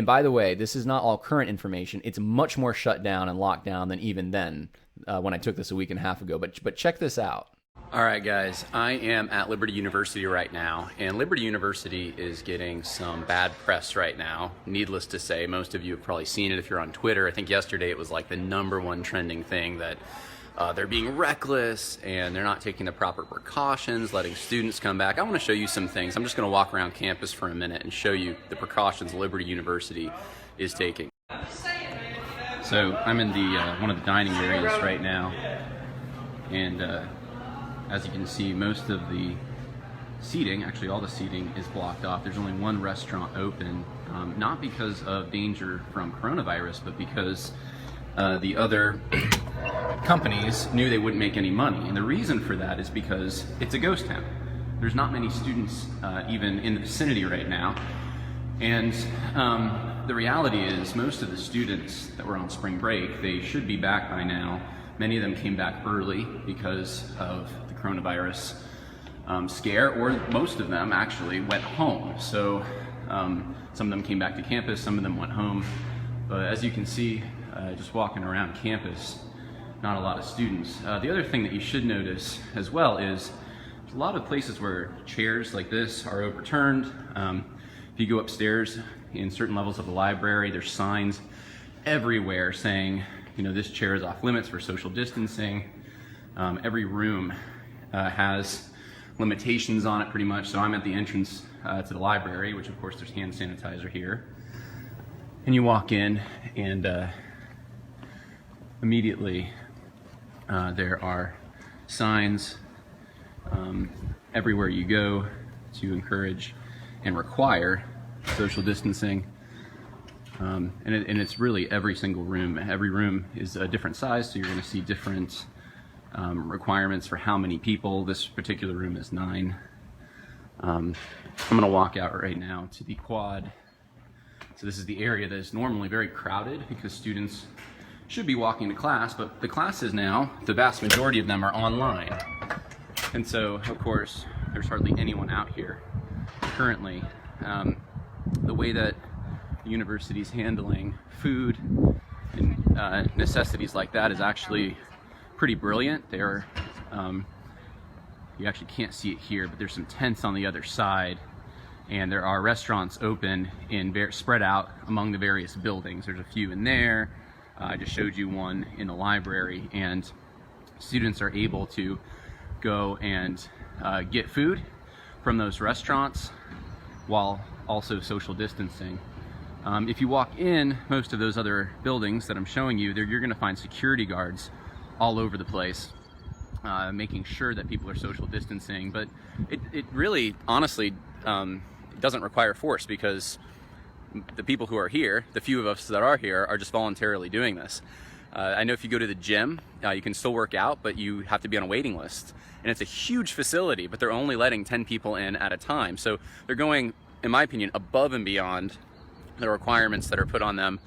by the way, this is not all current information. It's much more shut down and locked down than even then when I took this a week and a half ago. But check this out. All right, guys, I am at Liberty University right now, and Liberty University is getting some bad press right now. Needless to say, most of you have probably seen it if you're on Twitter. I think yesterday it was like the #1 trending thing that they're being reckless and they're not taking the proper precautions, letting students come back. I want to show you some things. I'm just going to walk around campus for a minute and show you the precautions Liberty University is taking. So I'm in the one of the dining areas right now, and as you can see, most of the seating, actually all the seating, is blocked off. There's only one restaurant open, not because of danger from coronavirus, but because the other companies knew they wouldn't make any money. And the reason for that is because it's a ghost town. There's not many students even in the vicinity right now. And the reality is most of the students that were on spring break, they should be back by now. Many of them came back early because of the coronavirus scare, or most of them actually went home. So some of them came back to campus, some of them went home. But as you can see, just walking around campus, not a lot of students. The other thing that you should notice as well is there's a lot of places where chairs like this are overturned. If you go upstairs in certain levels of the library, there's signs everywhere saying, you know, this chair is off limits for social distancing. Every room has limitations on it pretty much. So I'm at the entrance to the library, which of course there's hand sanitizer here. And you walk in and immediately there are signs everywhere you go to encourage and require social distancing. And it's really every single room. Every room is a different size, so you're going to see different requirements for how many people. This particular room is 9. I'm going to walk out right now to the quad. So this is the area that is normally very crowded because students should be walking to class, but the classes now, the vast majority of them are online. And so, of course, there's hardly anyone out here currently. The way that the university's handling food and necessities like that is actually pretty brilliant. There are, you actually can't see it here, but there's some tents on the other side, and there are restaurants open and spread out among the various buildings. There's a few in there. I just showed you one in the library, and students are able to go and get food from those restaurants while also social distancing. If you walk in most of those other buildings that I'm showing you, you're going to find security guards all over the place, making sure that people are social distancing. But it really, honestly, doesn't require force, because the people who are here, the few of us that are here, are just voluntarily doing this. I know if you go to the gym, you can still work out, but you have to be on a waiting list. And it's a huge facility, but they're only letting 10 people in at a time. So they're going, in my opinion, above and beyond the requirements that are put on them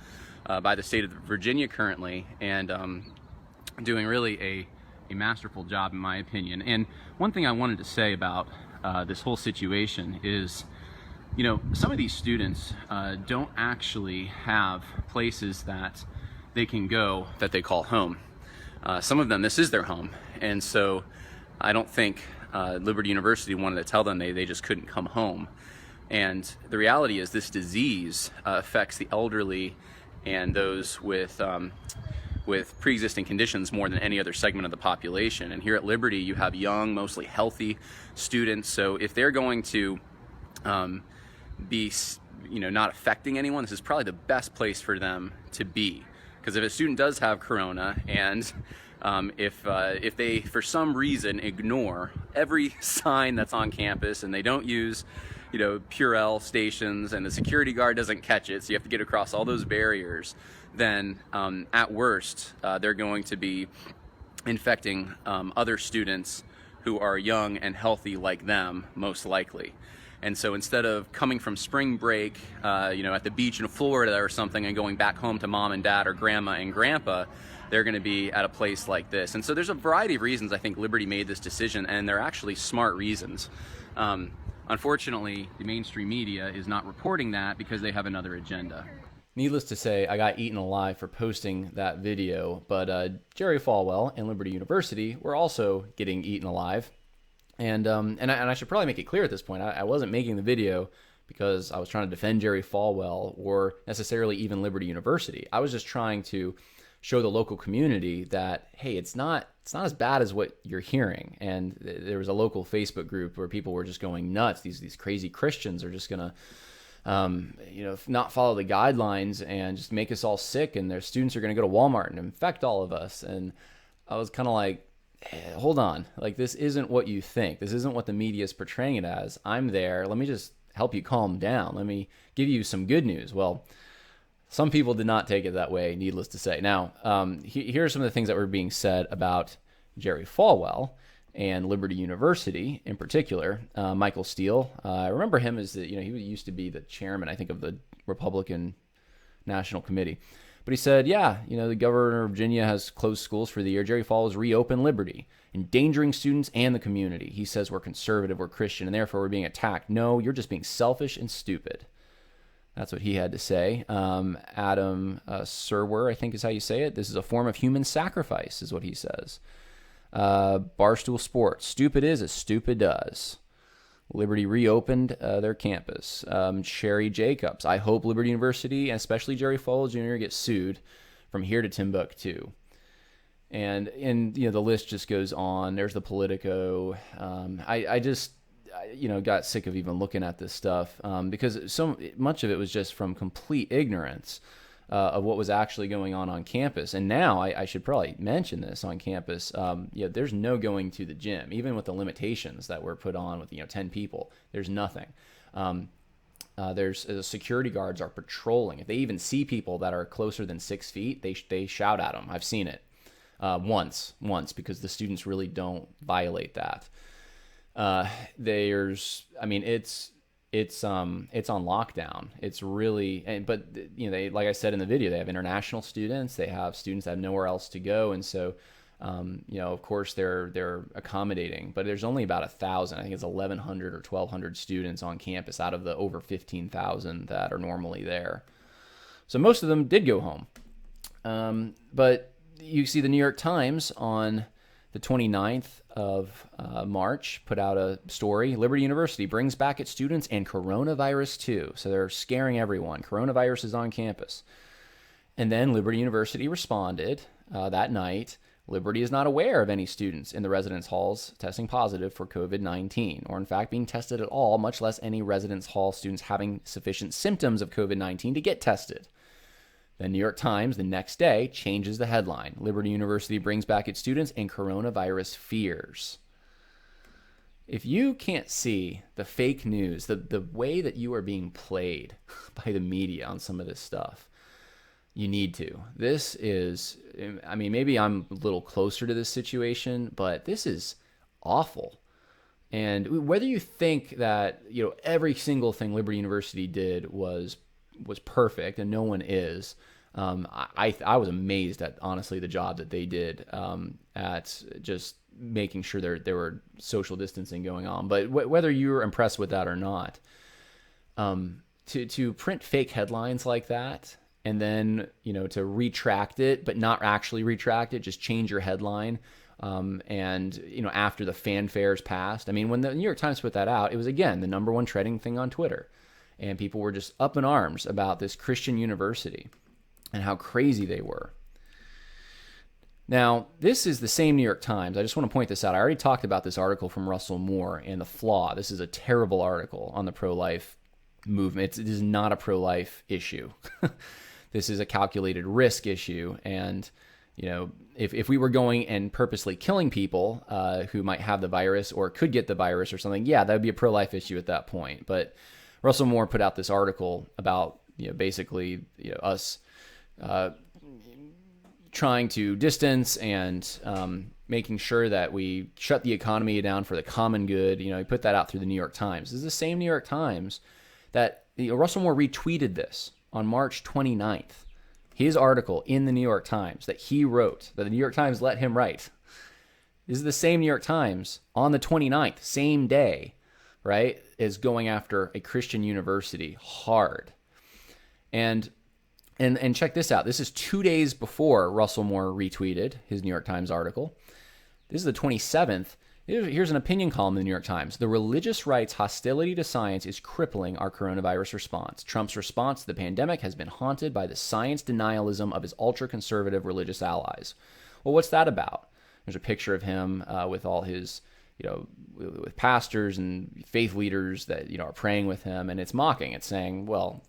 by the state of Virginia currently, and doing really a masterful job, in my opinion. And one thing I wanted to say about this whole situation is, you know, some of these students don't actually have places that they can go that they call home. Some of them, this is their home. And so I don't think Liberty University wanted to tell them they just couldn't come home. And the reality is this disease affects the elderly and those with pre-existing conditions more than any other segment of the population. And here at Liberty, you have young, mostly healthy students. So if they're going to be, you know, not affecting anyone, this is probably the best place for them to be. Because if a student does have corona, and if they for some reason ignore every sign that's on campus, and they don't use, you know, Purell stations, and the security guard doesn't catch it, so you have to get across all those barriers, then at worst they're going to be infecting other students who are young and healthy like them, most likely. And so instead of coming from spring break, you know, at the beach in Florida or something, and going back home to mom and dad or grandma and grandpa, they're going to be at a place like this. And so there's a variety of reasons I think Liberty made this decision, and they're actually smart reasons. Unfortunately, the mainstream media is not reporting that because they have another agenda. Needless to say, I got eaten alive for posting that video, but Jerry Falwell and Liberty University were also getting eaten alive. And I should probably make it clear at this point, I wasn't making the video because I was trying to defend Jerry Falwell or necessarily even Liberty University. I was just trying to show the local community that, hey, it's not as bad as what you're hearing. And there was a local Facebook group where people were just going nuts. These crazy Christians are just gonna not follow the guidelines and just make us all sick, and their students are gonna go to Walmart and infect all of us. And I was kind of like, hey, hold on, like, this isn't what you think. This isn't what the media is portraying it as. I'm there. Let me just help you calm down. Let me give you some good news. Well, some people did not take it that way, needless to say. Now, here are some of the things that were being said about Jerry Falwell and Liberty University in particular. Michael Steele, I remember him as he used to be the chairman, I think, of the Republican National Committee. But he said, the governor of Virginia has closed schools for the year. Jerry Falwell's reopened Liberty, endangering students and the community. He says we're conservative, we're Christian, and therefore we're being attacked. No, you're just being selfish and stupid. That's what he had to say. Adam Serwer, I think is how you say it. This is a form of human sacrifice, is what he says. Barstool Sports, stupid is as stupid does. Liberty reopened their campus. Sherry Jacobs, I hope Liberty University, and especially Jerry Falwell Jr., gets sued from here to Timbuktu. And the list just goes on. There's the Politico. I got sick of even looking at this stuff because so much of it was just from complete ignorance of what was actually going on campus. And now I should probably mention this on campus. There's no going to the gym, even with the limitations that were put on with 10 people. There's nothing. There's security guards are patrolling. If they even see people that are closer than 6 feet, they shout at them. I've seen it once because the students really don't violate that. It's on lockdown. It's really, but they, like I said in the video, they have international students. They have students that have nowhere else to go, and so, of course they're accommodating. But there's only about 1,000. I think it's 1,100 or 1,200 students on campus out of the over 15,000 that are normally there. So most of them did go home. But you see the New York Times on the 29th of March put out a story. Liberty University brings back its students and coronavirus too. So they're scaring everyone. Coronavirus is on campus. And then Liberty University responded that night, Liberty is not aware of any students in the residence halls testing positive for COVID-19, or in fact being tested at all, much less any residence hall students having sufficient symptoms of COVID-19 to get tested. The New York Times, the next day, changes the headline. Liberty University brings back its students and coronavirus fears. If you can't see the fake news, the way that you are being played by the media on some of this stuff, you need to. This is, maybe I'm a little closer to this situation, but this is awful. And whether you think that, every single thing Liberty University did was perfect, and no one is. I was amazed at, honestly, the job that they did at just making sure there were social distancing going on. But whether you're impressed with that or not, to print fake headlines like that, and then to retract it, but not actually retract it, just change your headline. And after the fanfare's passed, when the New York Times put that out, it was again the number one trending thing on Twitter. And people were just up in arms about this Christian university and how crazy they were. Now, this is the same New York Times. I just want to point this out. I already talked about this article from Russell Moore and the flaw. This is a terrible article on the pro-life movement. It is not a pro-life issue. This is a calculated risk issue. And, if we were going and purposely killing people who might have the virus or could get the virus or something, that would be a pro-life issue at that point. But Russell Moore put out this article about, basically, us trying to distance and making sure that we shut the economy down for the common good. He put that out through the New York Times. This is the same New York Times that Russell Moore retweeted this on March 29th. His article in the New York Times that he wrote, that the New York Times let him write. This is the same New York Times on the 29th, same day, right, is going after a Christian university hard. And check this out. This is 2 days before Russell Moore retweeted his New York Times article. This is the 27th. Here's an opinion column in the New York Times. The religious right's hostility to science is crippling our coronavirus response. Trump's response to the pandemic has been haunted by the science denialism of his ultra-conservative religious allies. Well, what's that about? There's a picture of him with all his, with pastors and faith leaders that, are praying with him, and it's mocking. It's saying, well,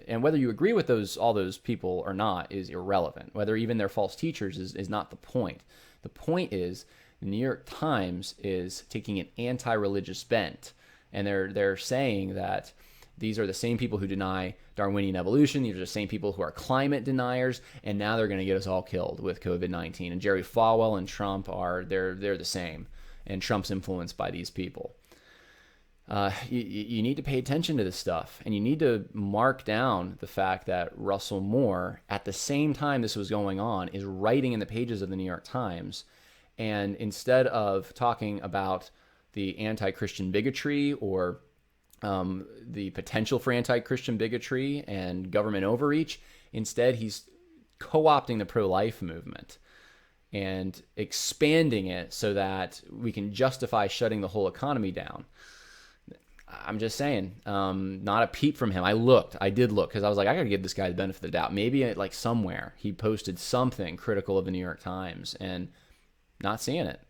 and whether you agree with all those people or not is irrelevant. Whether even they're false teachers is not the point. The point is, the New York Times is taking an anti-religious bent, and they're saying that these are the same people who deny Darwinian evolution. These are the same people who are climate deniers, and now they're going to get us all killed with COVID-19. And Jerry Falwell and Trump they're the same, and Trump's influenced by these people. You need to pay attention to this stuff, and you need to mark down the fact that Russell Moore, at the same time this was going on, is writing in the pages of the New York Times. And instead of talking about the anti-Christian bigotry or the potential for anti-Christian bigotry and government overreach, instead he's co-opting the pro-life movement and expanding it so that we can justify shutting the whole economy down. I'm just saying, not a peep from him. I did look, because I was like, I got to give this guy the benefit of the doubt. Maybe somewhere he posted something critical of the New York Times, and not seeing it.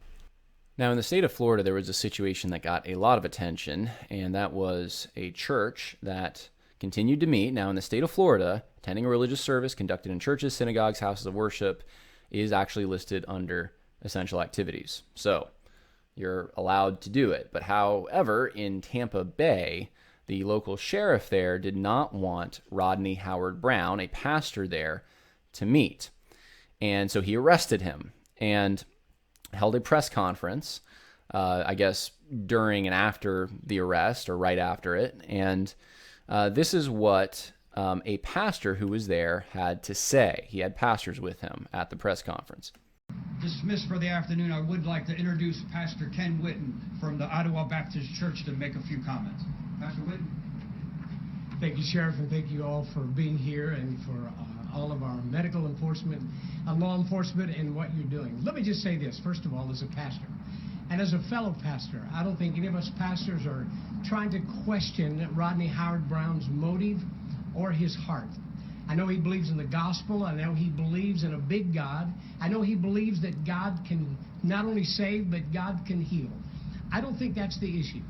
Now, in the state of Florida, there was a situation that got a lot of attention, and that was a church that continued to meet. Now, in the state of Florida, attending a religious service conducted in churches, synagogues, houses of worship is actually listed under essential activities. So you're allowed to do it. But however, in Tampa Bay, the local sheriff there did not want Rodney Howard-Browne, a pastor there, to meet. And so he arrested him and held a press conference, I guess during and after the arrest or right after it. And this is what a pastor who was there had to say. He had pastors with him at the press conference. Dismissed for the afternoon, I would like to introduce Pastor Ken Whitten from the Ottawa Baptist Church to make a few comments. Pastor Whitten. Thank you, Sheriff, and thank you all for being here and for all of our medical enforcement, law enforcement, and what you're doing. Let me just say this, first of all, as a pastor, and as a fellow pastor, I don't think any of us pastors are trying to question Rodney Howard-Browne's motive or his heart. I know he believes in the gospel. I know he believes in a big God. I know he believes that God can not only save, but God can heal. I don't think that's the issue.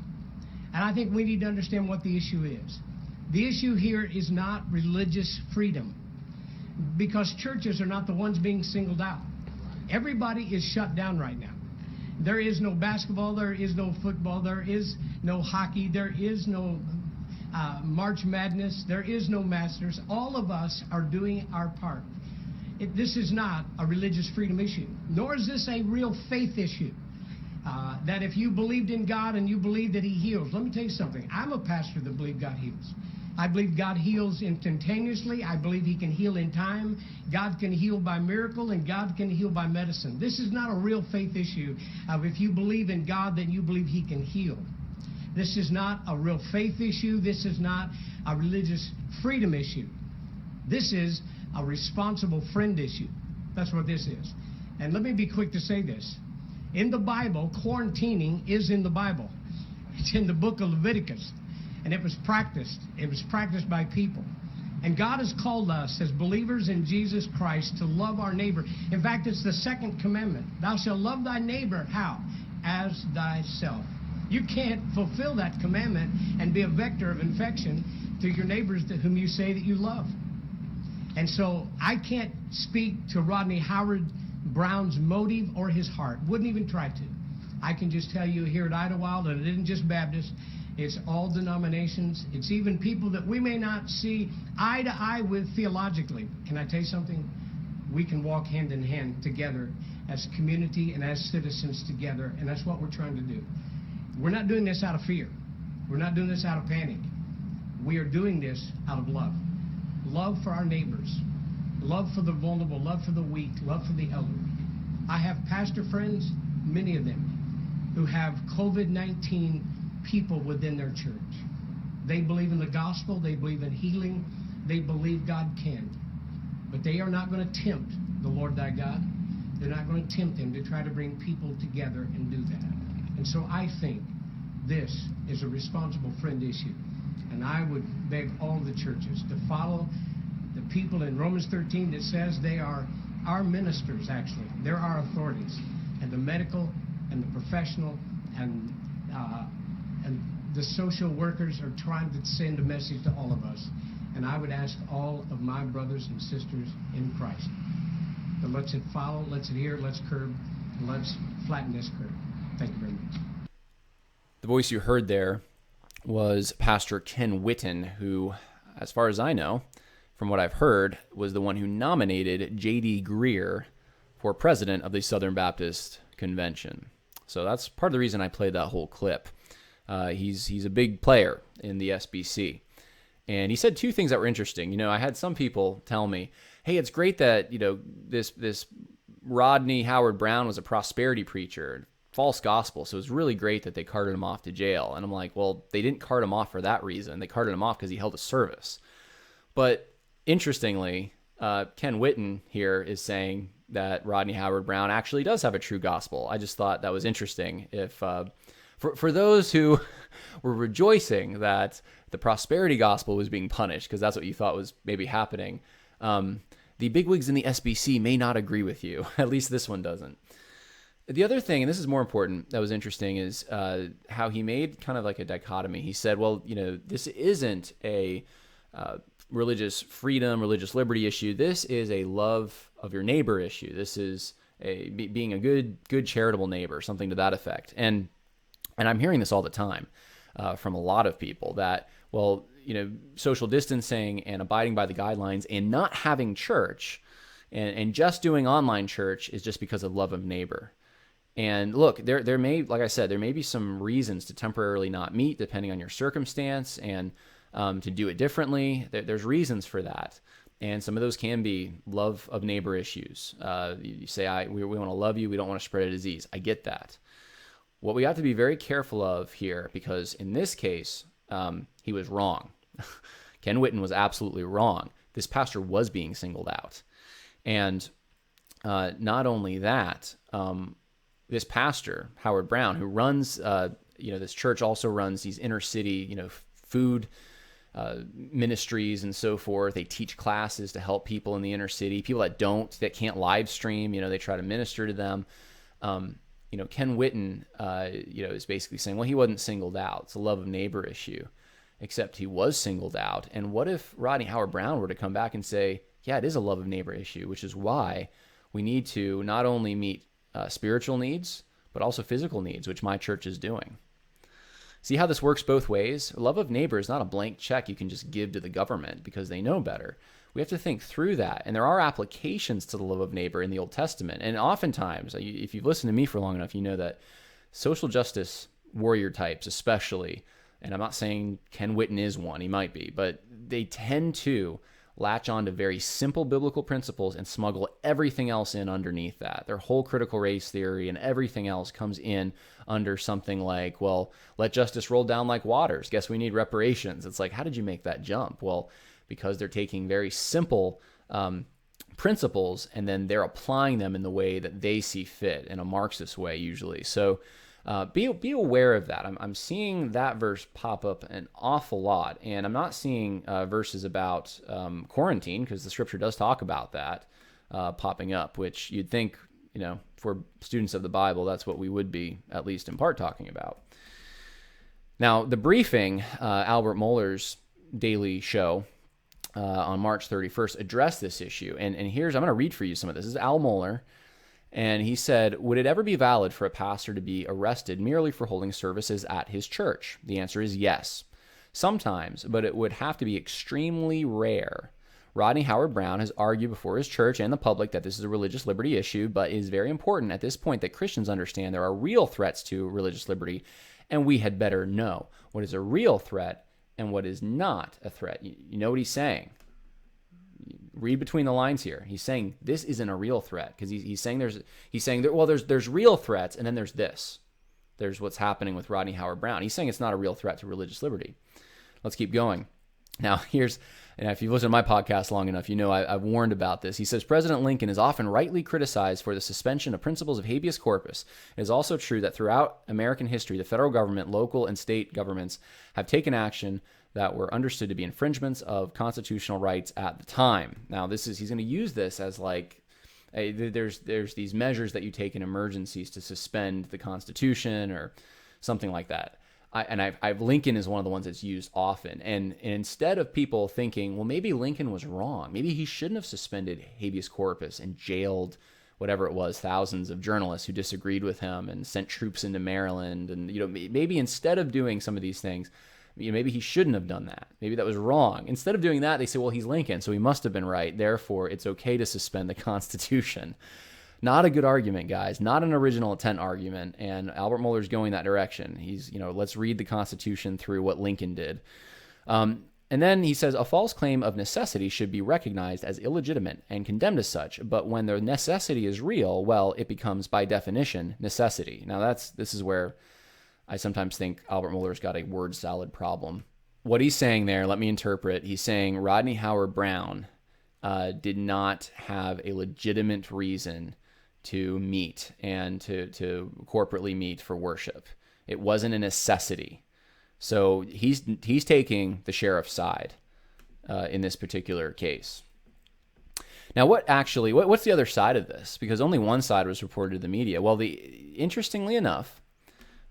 And I think we need to understand what the issue is. The issue here is not religious freedom, because churches are not the ones being singled out. Everybody is shut down right now. There is no basketball, there is no football, there is no hockey, there is no March Madness, there is no Masters. All of us are doing our part. This is not a religious freedom issue, nor is this a real faith issue. That if you believed in God and you believe that he heals, let me tell you something. I'm a pastor that believes God heals. I believe God heals instantaneously. I believe he can heal in time. God can heal by miracle, and God can heal by medicine. This is not a real faith issue of if you believe in God, then you believe he can heal. This is not a real faith issue. This is not a religious freedom issue. This is a responsible friend issue. That's what this is. And let me be quick to say this. In the Bible, quarantining is in the Bible. It's in the book of Leviticus. And it was practiced. It was practiced by people. And God has called us as believers in Jesus Christ to love our neighbor. In fact, it's the second commandment. Thou shalt love thy neighbor, how? As thyself. You can't fulfill that commandment and be a vector of infection to your neighbors whom you say that you love. And so I can't speak to Rodney Howard-Browne's motive or his heart. Wouldn't even try to. I can just tell you here at Idlewild that it isn't just Baptists. It's all denominations. It's even people that we may not see eye to eye with theologically. Can I tell you something? We can walk hand in hand together as a community and as citizens together, and that's what we're trying to do. We're not doing this out of fear. We're not doing this out of panic. We are doing this out of love. Love for our neighbors. Love for the vulnerable. Love for the weak. Love for the elderly. I have pastor friends, many of them, who have COVID-19 people within their church. They believe in the gospel. They believe in healing. They believe God can. But they are not going to tempt the Lord thy God. They're not going to tempt him to try to bring people together and do that. And so I think this is a responsible friend issue. And I would beg all the churches to follow the people in Romans 13 that says they are our ministers, actually. They're our authorities. And the medical and the professional and the social workers are trying to send a message to all of us. And I would ask all of my brothers and sisters in Christ to let's follow, let's adhere, let's curb, and let's flatten this curve. Thank you very much. The voice you heard there was Pastor Ken Whitten, who, as far as I know, from what I've heard, was the one who nominated J.D. Greear for president of the Southern Baptist Convention. So that's part of the reason I played that whole clip. He's a big player in the SBC. And he said two things that were interesting. You know, I had some people tell me, hey, it's great that, you know, this Rodney Howard-Browne was a prosperity preacher, false gospel, so it was really great that they carted him off to jail. And I'm like, well, they didn't cart him off for that reason. They carted him off because he held a service. But interestingly, Ken Whitten here is saying that Rodney Howard-Browne actually does have a true gospel. I just thought that was interesting. If for those who were rejoicing that the prosperity gospel was being punished, because that's what you thought was maybe happening, the bigwigs in the SBC may not agree with you. At least this one doesn't. The other thing, and this is more important, that was interesting, is how he made kind of like a dichotomy. He said, well, you know, this isn't a religious freedom, religious liberty issue. This is a love of your neighbor issue. This is being a good charitable neighbor, something to that effect. And I'm hearing this all the time from a lot of people that, well, you know, social distancing and abiding by the guidelines and not having church and just doing online church is just because of love of neighbor. And look, there may, like I said, there may be some reasons to temporarily not meet depending on your circumstance and to do it differently. There's reasons for that. And some of those can be love of neighbor issues. You say, we want to love you. We don't want to spread a disease. I get that. What we have to be very careful of here, because in this case, he was wrong. Ken Whitten was absolutely wrong. This pastor was being singled out. And not only that, this pastor, Howard-Browne, who runs, this church also runs these inner city, food ministries and so forth. They teach classes to help people in the inner city. People that can't live stream, they try to minister to them. Ken Whitten, is basically saying, well, he wasn't singled out. It's a love of neighbor issue, except he was singled out. And what if Rodney Howard-Browne were to come back and say, yeah, it is a love of neighbor issue, which is why we need to not only meet spiritual needs, but also physical needs, which my church is doing. See how this works both ways? Love of neighbor is not a blank check you can just give to the government because they know better. We have to think through that. And there are applications to the love of neighbor in the Old Testament. And oftentimes, if you've listened to me for long enough, you know that social justice warrior types especially, and I'm not saying Ken Whitten is one, he might be, but they tend to latch on to very simple biblical principles and smuggle everything else in underneath that. Their whole critical race theory and everything else comes in under something like, well, let justice roll down like waters. Guess we need reparations. It's like, how did you make that jump? Well, because they're taking very simple principles and then they're applying them in the way that they see fit, in a Marxist way usually. So be aware of that. I'm seeing that verse pop up an awful lot, and I'm not seeing verses about quarantine, because the scripture does talk about that popping up, which you'd think, for students of the Bible, that's what we would be at least in part talking about. Now, the briefing, Albert Mohler's daily show on March 31st, addressed this issue, and I'm going to read for you some of this. This is Al Mohler. And he said, would it ever be valid for a pastor to be arrested merely for holding services at his church? The answer is yes. Sometimes, but it would have to be extremely rare. Rodney Howard-Browne has argued before his church and the public that this is a religious liberty issue, but it is very important at this point that Christians understand there are real threats to religious liberty, and we had better know what is a real threat and what is not a threat. You know what he's saying? Read between the lines here. He's saying this isn't a real threat, because he's saying there's real threats, and then there's this. There's what's happening with Rodney Howard-Browne. He's saying it's not a real threat to religious liberty. Let's keep going. Now, and if you've listened to my podcast long enough, you know I've warned about this. He says, President Lincoln is often rightly criticized for the suspension of principles of habeas corpus. It is also true that throughout American history, the federal government, local and state governments have taken action that were understood to be infringements of constitutional rights at the time. Now, he's going to use this as like, there's these measures that you take in emergencies to suspend the Constitution or something like that. Lincoln is one of the ones that's used often. And instead of people thinking, well, maybe Lincoln was wrong, maybe he shouldn't have suspended habeas corpus and jailed whatever it was, thousands of journalists who disagreed with him and sent troops into Maryland. And, maybe instead of doing some of these things, maybe he shouldn't have done that. Maybe that was wrong. Instead of doing that, they say, well, he's Lincoln, so he must have been right. Therefore, it's okay to suspend the Constitution. Not a good argument, guys. Not an original intent argument. And Albert Mohler's going that direction. He's, let's read the Constitution through what Lincoln did. And then he says, a false claim of necessity should be recognized as illegitimate and condemned as such. But when the necessity is real, well, it becomes, by definition, necessity. Now, this is where I sometimes think Albert Mohler's got a word salad problem. What he's saying there, let me interpret. He's saying Rodney Howard-Browne did not have a legitimate reason to meet and to corporately meet for worship. It wasn't a necessity. So he's taking the sheriff's side in this particular case. Now, what's the other side of this? Because only one side was reported to the media. Well, interestingly enough,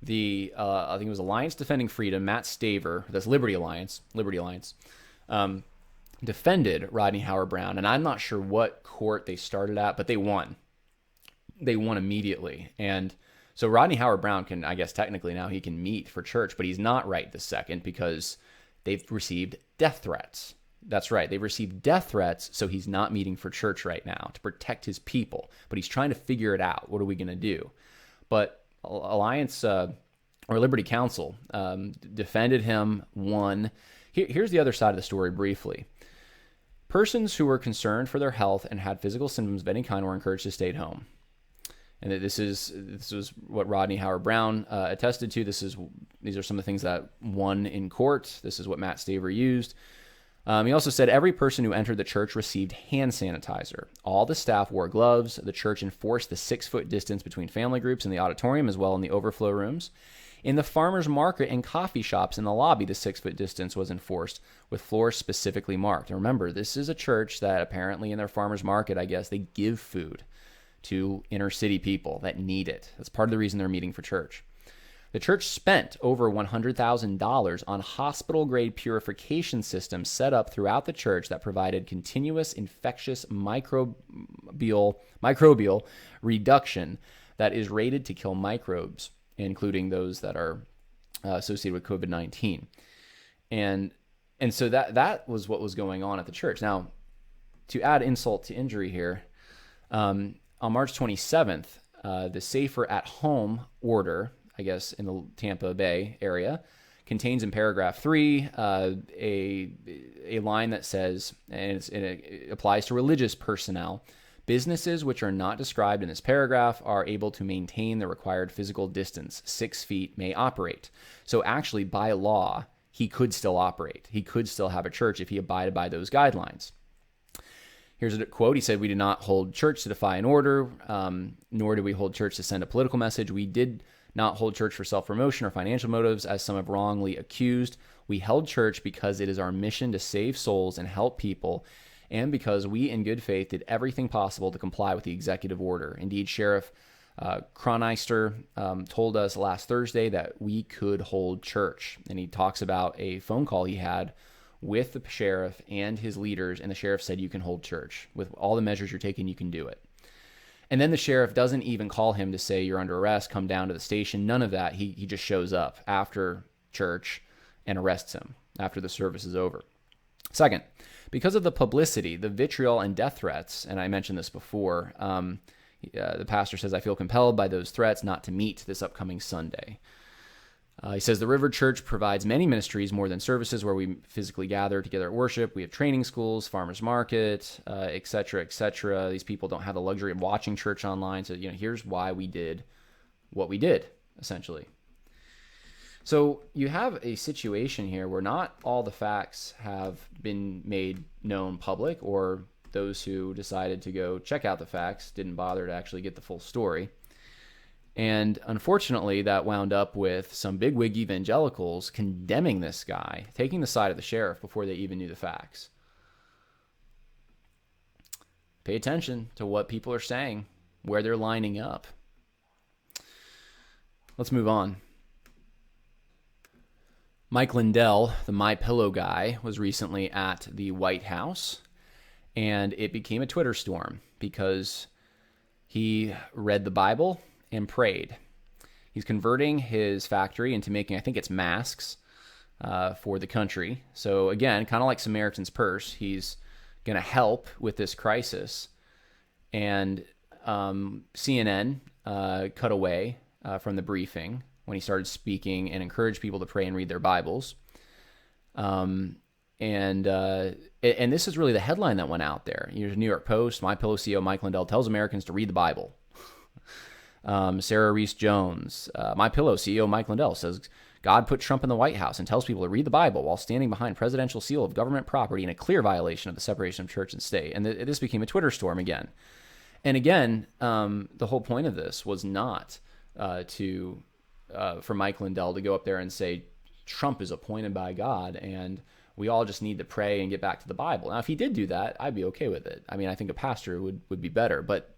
I think it was Alliance Defending Freedom, Matt Staver, that's Liberty Alliance, defended Rodney Howard-Browne, and I'm not sure what court they started at, but they won. They won immediately. And so Rodney Howard-Browne can, I guess technically now he can meet for church, but he's not right this second because they've received death threats. That's right. They've received death threats, so he's not meeting for church right now to protect his people. But he's trying to figure it out. What are we going to do? But Alliance or Liberty Counsel defended him, won. Here's the other side of the story briefly. Persons who were concerned for their health and had physical symptoms of any kind were encouraged to stay at home. And this is what Rodney Howard-Browne attested to. These are some of the things that won in court. This is what Matt Staver used. He also said every person who entered the church received hand sanitizer. All the staff wore gloves. The church enforced the 6-foot distance between family groups in the auditorium as well in the overflow rooms. In the farmers market and coffee shops in the lobby, the 6-foot distance was enforced with floors specifically marked. And remember, this is a church that apparently in their farmers market, I guess, they give food to inner city people that need it. That's part of the reason they're meeting for church. The church spent over $100,000 on hospital-grade purification systems set up throughout the church that provided continuous infectious microbial reduction that is rated to kill microbes, including those that are associated with COVID-19. And so that was what was going on at the church. Now, to add insult to injury here, on March 27th, the Safer at Home order, I guess in the Tampa Bay area, contains in paragraph 3 a line that says, and it applies to religious personnel, businesses which are not described in this paragraph are able to maintain the required physical distance. 6 feet may operate. So actually, by law, he could still operate. He could still have a church if he abided by those guidelines. Here's a quote. He said, "We did not hold church to defy an order, nor did we hold church to send a political message. We did not hold church for self-promotion or financial motives, as some have wrongly accused. We held church because it is our mission to save souls and help people, and because we, in good faith, did everything possible to comply with the executive order. Indeed, Sheriff Croneister told us last Thursday that we could hold church." And he talks about a phone call he had with the sheriff and his leaders, and the sheriff said, you can hold church. With all the measures you're taking, you can do it. And then the sheriff doesn't even call him to say, you're under arrest, come down to the station. None of that. He just shows up after church and arrests him after the service is over. Second, because of the publicity, the vitriol and death threats, and I mentioned this before, the pastor says, I feel compelled by those threats not to meet this upcoming Sunday. He says the River Church provides many ministries more than services where we physically gather together at worship. We have training schools, farmers market, et cetera, et cetera. These people don't have the luxury of watching church online. So, here's why we did what we did, essentially. So you have a situation here where not all the facts have been made known public, or those who decided to go check out the facts didn't bother to actually get the full story. And unfortunately, that wound up with some bigwig evangelicals condemning this guy, taking the side of the sheriff before they even knew the facts. Pay attention to what people are saying, where they're lining up. Let's move on. Mike Lindell, the MyPillow guy, was recently at the White House, and it became a Twitter storm because he read the Bible and prayed. He's converting his factory into making, I think it's masks for the country. So again, kind of like Samaritan's Purse, he's going to help with this crisis. And CNN cut away from the briefing when he started speaking and encouraged people to pray and read their Bibles. And this is really the headline that went out there. Here's New York Post, MyPillow CEO Mike Lindell tells Americans to read the Bible. Sarah Reese Jones, MyPillow CEO Mike Lindell says God put Trump in the White House and tells people to read the Bible while standing behind presidential seal of government property in a clear violation of the separation of church and state. And this became a Twitter storm again. And again, the whole point of this was not for Mike Lindell to go up there and say Trump is appointed by God and we all just need to pray and get back to the Bible. Now, if he did do that, I'd be okay with it. I mean, I think a pastor would be better. But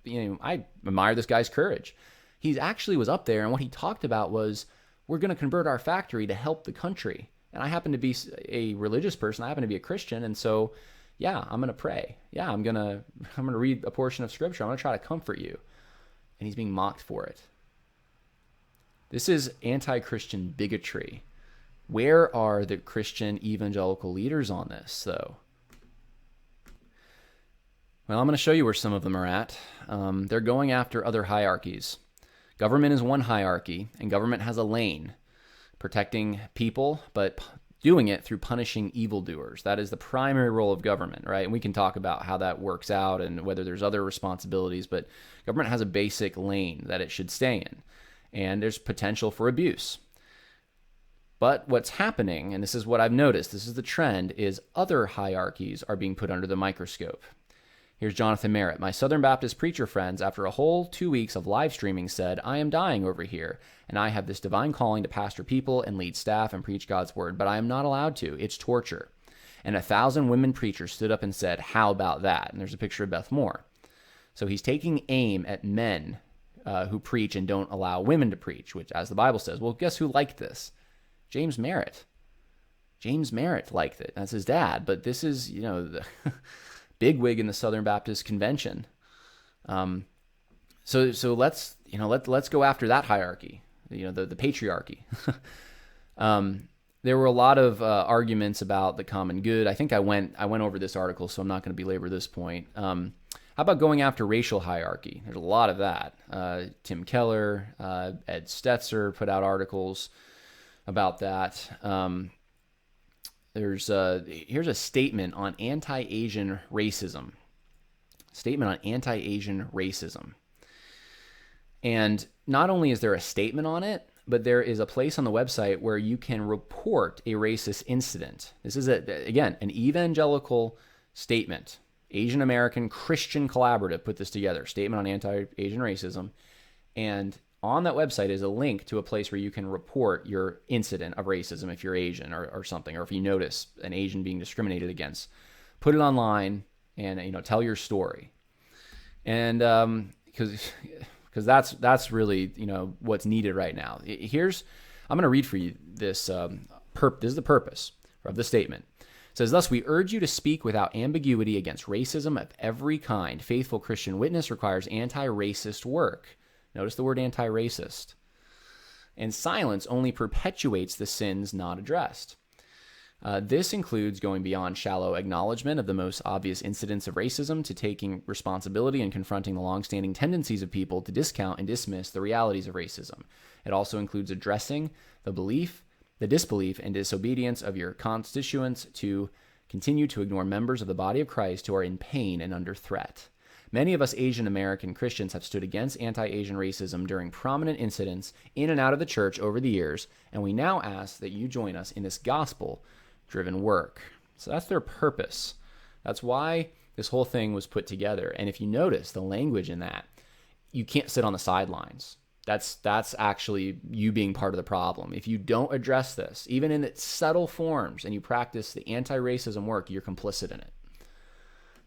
you know, I admire this guy's courage. He actually was up there, and what he talked about was, we're going to convert our factory to help the country. And I happen to be a religious person. I happen to be a Christian, and so, yeah, I'm going to pray. Yeah, I'm going to read a portion of Scripture. I'm going to try to comfort you. And he's being mocked for it. This is anti-Christian bigotry. Where are the Christian evangelical leaders on this, though? Well, I'm going to show you where some of them are at. They're going after other hierarchies. Government is one hierarchy, and government has a lane, protecting people, but doing it through punishing evildoers. That is the primary role of government, right? And we can talk about how that works out and whether there's other responsibilities, but government has a basic lane that it should stay in, and there's potential for abuse. But what's happening, and this is what I've noticed, this is the trend, is other hierarchies are being put under the microscope. Here's Jonathan Merritt. My Southern Baptist preacher friends, after a whole 2 weeks of live streaming, said, I am dying over here, and I have this divine calling to pastor people and lead staff and preach God's word, but I am not allowed to. It's torture. And 1,000 women preachers stood up and said, how about that? And there's a picture of Beth Moore. So he's taking aim at men who preach and don't allow women to preach, which, as the Bible says, well, guess who liked this? James Merritt. James Merritt liked it. That's his dad, but this is, you know, the bigwig in the Southern Baptist Convention. So let's go after that hierarchy, you know, the patriarchy. There were a lot of arguments about the common good. I think I went over this article, so I'm not going to belabor this point. How about going after racial hierarchy? There's a lot of that. Tim Keller, Ed Stetzer put out articles about that. Here's a statement on anti-Asian racism. Statement on anti-Asian racism. And not only is there a statement on it, but there is a place on the website where you can report a racist incident. This is, again, an evangelical statement. Asian American Christian Collaborative put this together. Statement on anti-Asian racism. And on that website is a link to a place where you can report your incident of racism if you're Asian or something, or if you notice an Asian being discriminated against. Put it online and, you know, tell your story. And because that's really, you know, what's needed right now. I'm going to read for you this. This is the purpose of the statement. It says, thus, we urge you to speak without ambiguity against racism of every kind. Faithful Christian witness requires anti-racist work. Notice the word anti-racist. And silence only perpetuates the sins not addressed. This includes going beyond shallow acknowledgement of the most obvious incidents of racism to taking responsibility and confronting the long-standing tendencies of people to discount and dismiss the realities of racism. It also includes addressing the disbelief and disobedience of your constituents to continue to ignore members of the body of Christ who are in pain and under threat. Many of us Asian American Christians have stood against anti-Asian racism during prominent incidents in and out of the church over the years, and we now ask that you join us in this gospel-driven work. So that's their purpose. That's why this whole thing was put together. And if you notice the language in that, you can't sit on the sidelines. That's actually you being part of the problem. If you don't address this, even in its subtle forms, and you practice the anti-racism work, you're complicit in it.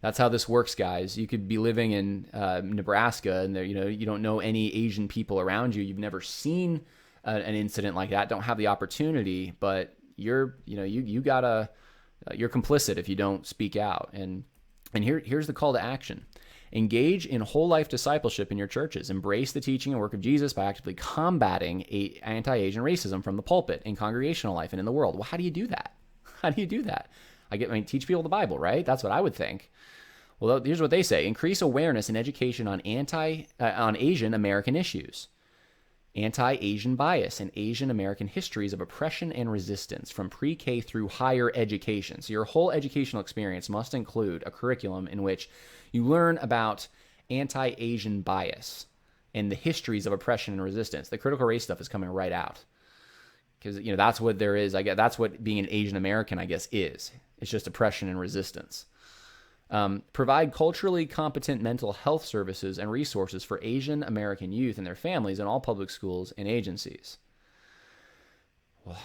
That's how this works, guys. You could be living in Nebraska, and there, you don't know any Asian people around you. You've never seen an incident like that. Don't have the opportunity, but you're complicit if you don't speak out. And here's the call to action. Engage in whole life discipleship in your churches. Embrace the teaching and work of Jesus by actively combating anti-Asian racism from the pulpit in congregational life and in the world. Well, how do you do that? How do you do that? Teach people the Bible, right? That's what I would think. Well, here's what they say. Increase awareness and education on Asian American issues. Anti-Asian bias and Asian American histories of oppression and resistance from pre-K through higher education. So your whole educational experience must include a curriculum in which you learn about anti-Asian bias and the histories of oppression and resistance. The critical race stuff is coming right out. Because, that's what there is. That's what being an Asian American, I guess, is. It's just oppression and resistance. Provide culturally competent mental health services and resources for Asian American youth and their families in all public schools and agencies. Well,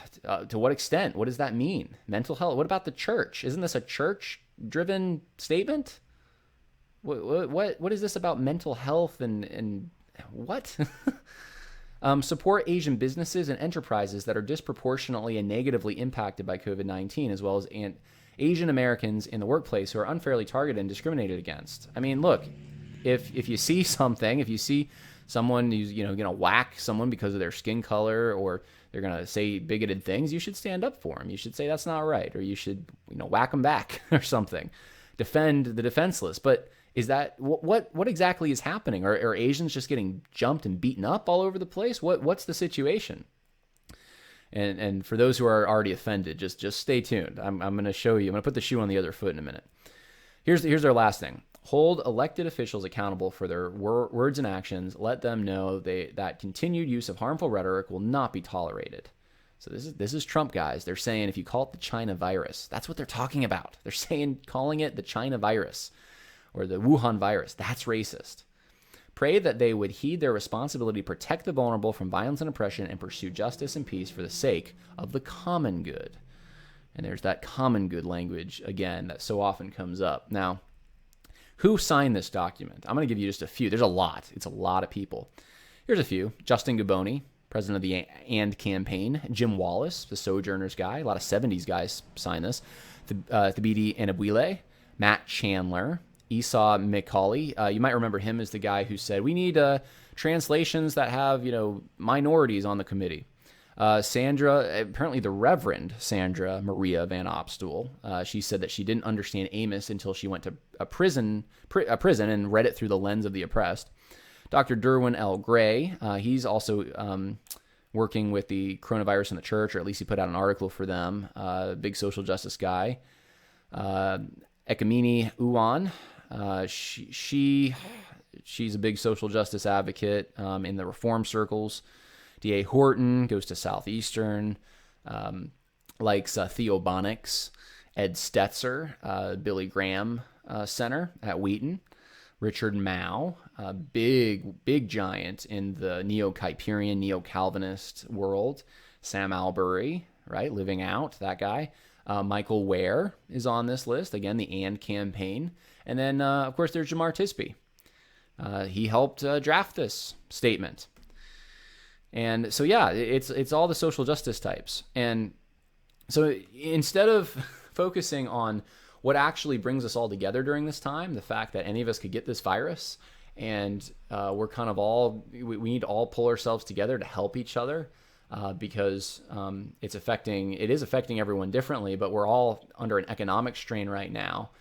to what extent? What does that mean? Mental health. What about the church? Isn't this a church-driven statement? What is this about mental health and what? Support Asian businesses and enterprises that are disproportionately and negatively impacted by COVID-19, as well as Asian Americans in the workplace who are unfairly targeted and discriminated against. I mean, look, if you see something, if you see someone who's going to whack someone because of their skin color, or they're going to say bigoted things, you should stand up for them. You should say that's not right, or you should whack them back or something. Defend the defenseless. But is that what exactly is happening? Are Asians just getting jumped and beaten up all over the place? What's the situation? And for those who are already offended, just stay tuned. I'm going to show you. I'm going to put the shoe on the other foot in a minute. Here's our last thing. Hold elected officials accountable for their words and actions. Let them know that continued use of harmful rhetoric will not be tolerated. So this is Trump, guys. They're saying if you call it the China virus, that's what they're talking about. They're calling it the China virus or the Wuhan virus. That's racist. Pray that they would heed their responsibility to protect the vulnerable from violence and oppression and pursue justice and peace for the sake of the common good. And there's that common good language, again, that so often comes up. Now, who signed this document? I'm going to give you just a few. There's a lot. It's a lot of people. Here's a few. Justin Gaboni, president of the AND campaign. Jim Wallace, the Sojourners guy. A lot of 70s guys signed this. Thabiti Anabwile. Matt Chandler. Esau McCauley, you might remember him as the guy who said, we need translations that have, minorities on the committee. Sandra, apparently the Reverend Sandra Maria Van Opstoel, she said that she didn't understand Amos until she went to a prison and read it through the lens of the oppressed. Dr. Derwin L. Gray, he's also working with the coronavirus in the church, or at least he put out an article for them, big social justice guy. Ekamini Uwan, she's a big social justice advocate in the reform circles. D.A. Horton goes to Southeastern, likes Theo Bonix. Ed Stetzer, Billy Graham Center at Wheaton. Richard Mao, big giant in the Neo-Kuyperian, Neo-Calvinist world. Sam Albury, right, Living Out, that guy. Michael Ware is on this list. Again, the AND campaign. And then, of course, there's Jamar Tisby. He helped draft this statement. And so, yeah, it's all the social justice types. And so instead of focusing on what actually brings us all together during this time, the fact that any of us could get this virus, and we're kind of we need to all pull ourselves together to help each other. Because it is affecting everyone differently, but we're all under an economic strain right now.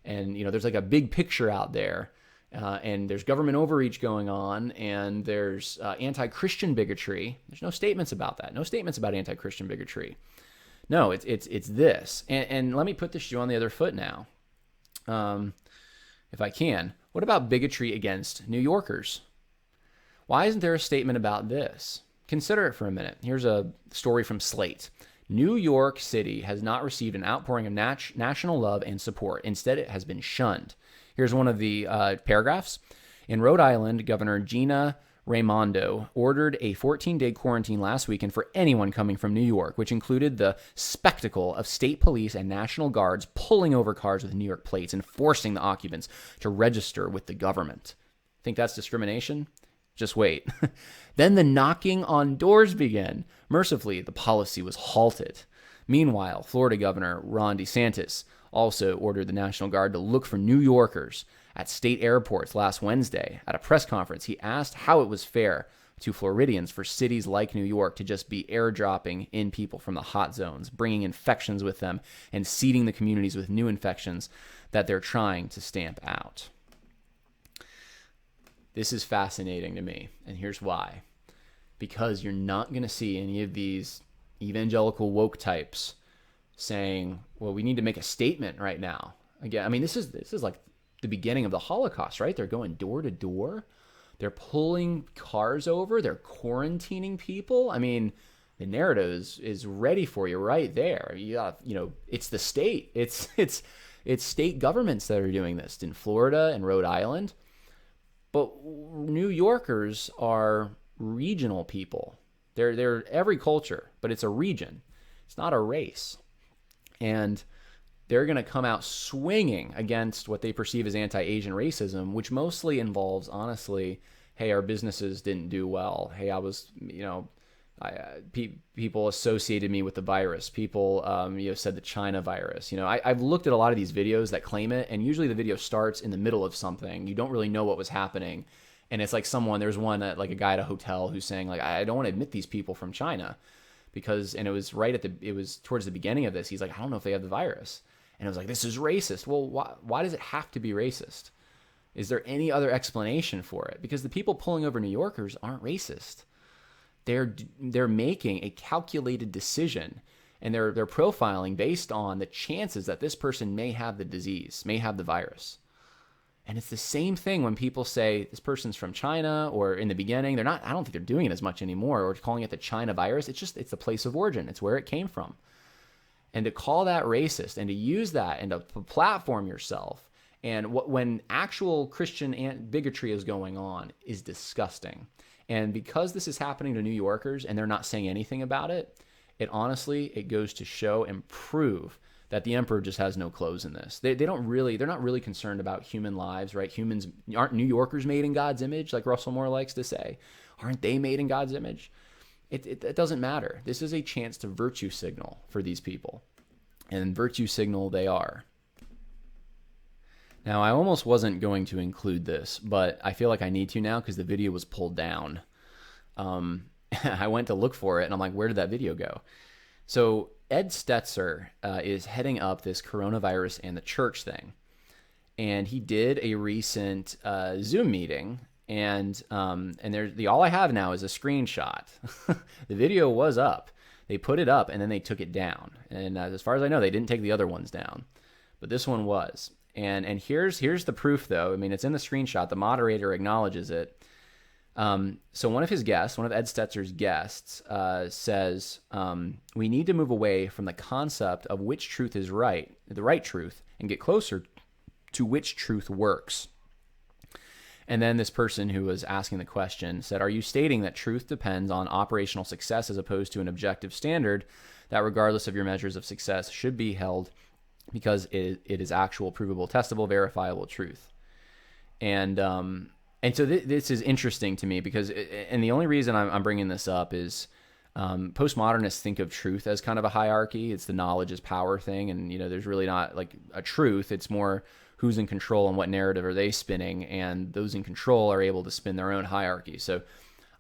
And, there's like a big picture out there, and there's government overreach going on, and there's anti-Christian bigotry. There's no statements about that. No statements about anti-Christian bigotry. No, it's this. And let me put the shoe on the other foot now, if I can. What about bigotry against New Yorkers? Why isn't there a statement about this? Consider it for a minute. Here's a story from Slate. New York City has not received an outpouring of national love and support. Instead, it has been shunned. Here's one of the paragraphs. In Rhode Island, Governor Gina Raimondo ordered a 14-day quarantine last weekend for anyone coming from New York, which included the spectacle of state police and National Guards pulling over cars with New York plates and forcing the occupants to register with the government. Think that's discrimination? Just wait. Then the knocking on doors began. Mercifully, the policy was halted. Meanwhile, Florida Governor Ron DeSantis also ordered the National Guard to look for New Yorkers at state airports last Wednesday. At a press conference, he asked how it was fair to Floridians for cities like New York to just be airdropping in people from the hot zones, bringing infections with them, and seeding the communities with new infections that they're trying to stamp out. This is fascinating to me, and here's why. Because you're not going to see any of these evangelical woke types saying, well, we need to make a statement right now. Again, I mean, this is like the beginning of the Holocaust, right? They're going door to door. They're pulling cars over. They're quarantining people. I mean, the narrative is ready for you right there. It's the state. It's state governments that are doing this in Florida and Rhode Island. But New Yorkers are regional people. They're every culture, but it's a region. It's not a race. And they're going to come out swinging against what they perceive as anti-Asian racism, which mostly involves, honestly, hey, our businesses didn't do well. Hey, people associated me with the virus. People, said the China virus. I've looked at a lot of these videos that claim it, and usually the video starts in the middle of something. You don't really know what was happening. And it's like there's one, like a guy at a hotel who's saying, like, I don't want to admit these people from China and it was towards the beginning of this. He's like, I don't know if they have the virus. And it was like, this is racist. Well, why does it have to be racist? Is there any other explanation for it? Because the people pulling over New Yorkers aren't racist. They're making a calculated decision, and they're profiling based on the chances that this person may have the disease, may have the virus. And it's the same thing when people say this person's from China, or in the beginning, I don't think they're doing it as much anymore, or calling it the China virus. It's the place of origin. It's where it came from. And to call that racist and to use that and to platform yourself, and when actual Christian bigotry is going on, is disgusting. And because this is happening to New Yorkers and they're not saying anything about it, it goes to show and prove that the emperor just has no clothes in this. They're not really concerned about human lives, right? Aren't New Yorkers made in God's image, like Russell Moore likes to say? Aren't they made in God's image? It doesn't matter. This is a chance to virtue signal for these people. And virtue signal they are. Now, I almost wasn't going to include this, but I feel like I need to now because the video was pulled down. I went to look for it, and I'm like, where did that video go? So Ed Stetzer is heading up this coronavirus and the church thing. And he did a recent Zoom meeting, and all I have now is a screenshot. The video was up. They put it up, and then they took it down. And as far as I know, they didn't take the other ones down. But this one was. And here's the proof, though. I mean, it's in the screenshot. The moderator acknowledges it. So one of Ed Stetzer's guests, says, we need to move away from the concept of which truth is right, the right truth, and get closer to which truth works. And then this person who was asking the question said, are you stating that truth depends on operational success as opposed to an objective standard that regardless of your measures of success should be held because it is actual, provable, testable, verifiable truth? And so this is interesting to me because, and the only reason I'm bringing this up is postmodernists think of truth as kind of a hierarchy. It's the knowledge is power thing. And, there's really not like a truth. It's more who's in control and what narrative are they spinning. And those in control are able to spin their own hierarchy. So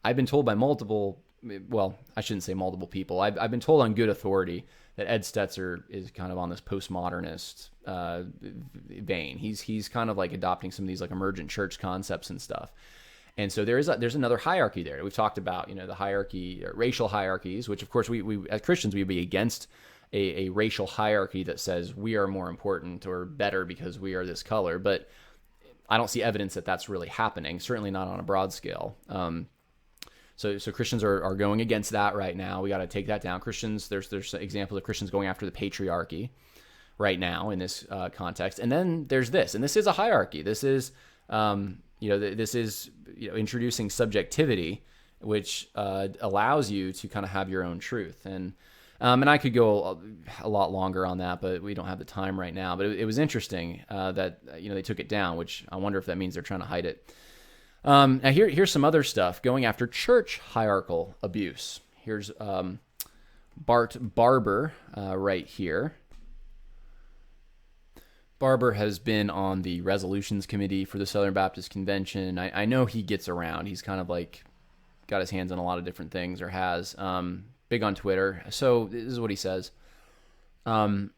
I've been told by I shouldn't say multiple people. I've been told on good authority that Ed Stetzer is kind of on this postmodernist vein. He's kind of like adopting some of these like emergent church concepts and stuff. And so there's another hierarchy there. We've talked about, the hierarchy, racial hierarchies, which of course we as Christians, we'd be against a racial hierarchy that says we are more important or better because we are this color. But I don't see evidence that that's really happening, certainly not on a broad scale. So Christians are going against that right now. We got to take that down. Christians, there's examples of Christians going after the patriarchy right now in this context. And then there's this, and this is a hierarchy. This is, this is introducing subjectivity, which allows you to kind of have your own truth. And I could go a lot longer on that, but we don't have the time right now. But it was interesting that they took it down, which I wonder if that means they're trying to hide it. Now here's some other stuff going after church hierarchical abuse. Here's Bart Barber right here. Barber has been on the resolutions committee for the Southern Baptist Convention. I know he gets around. He's kind of like got his hands on a lot of different things, or has. Big on Twitter. So this is what he says. And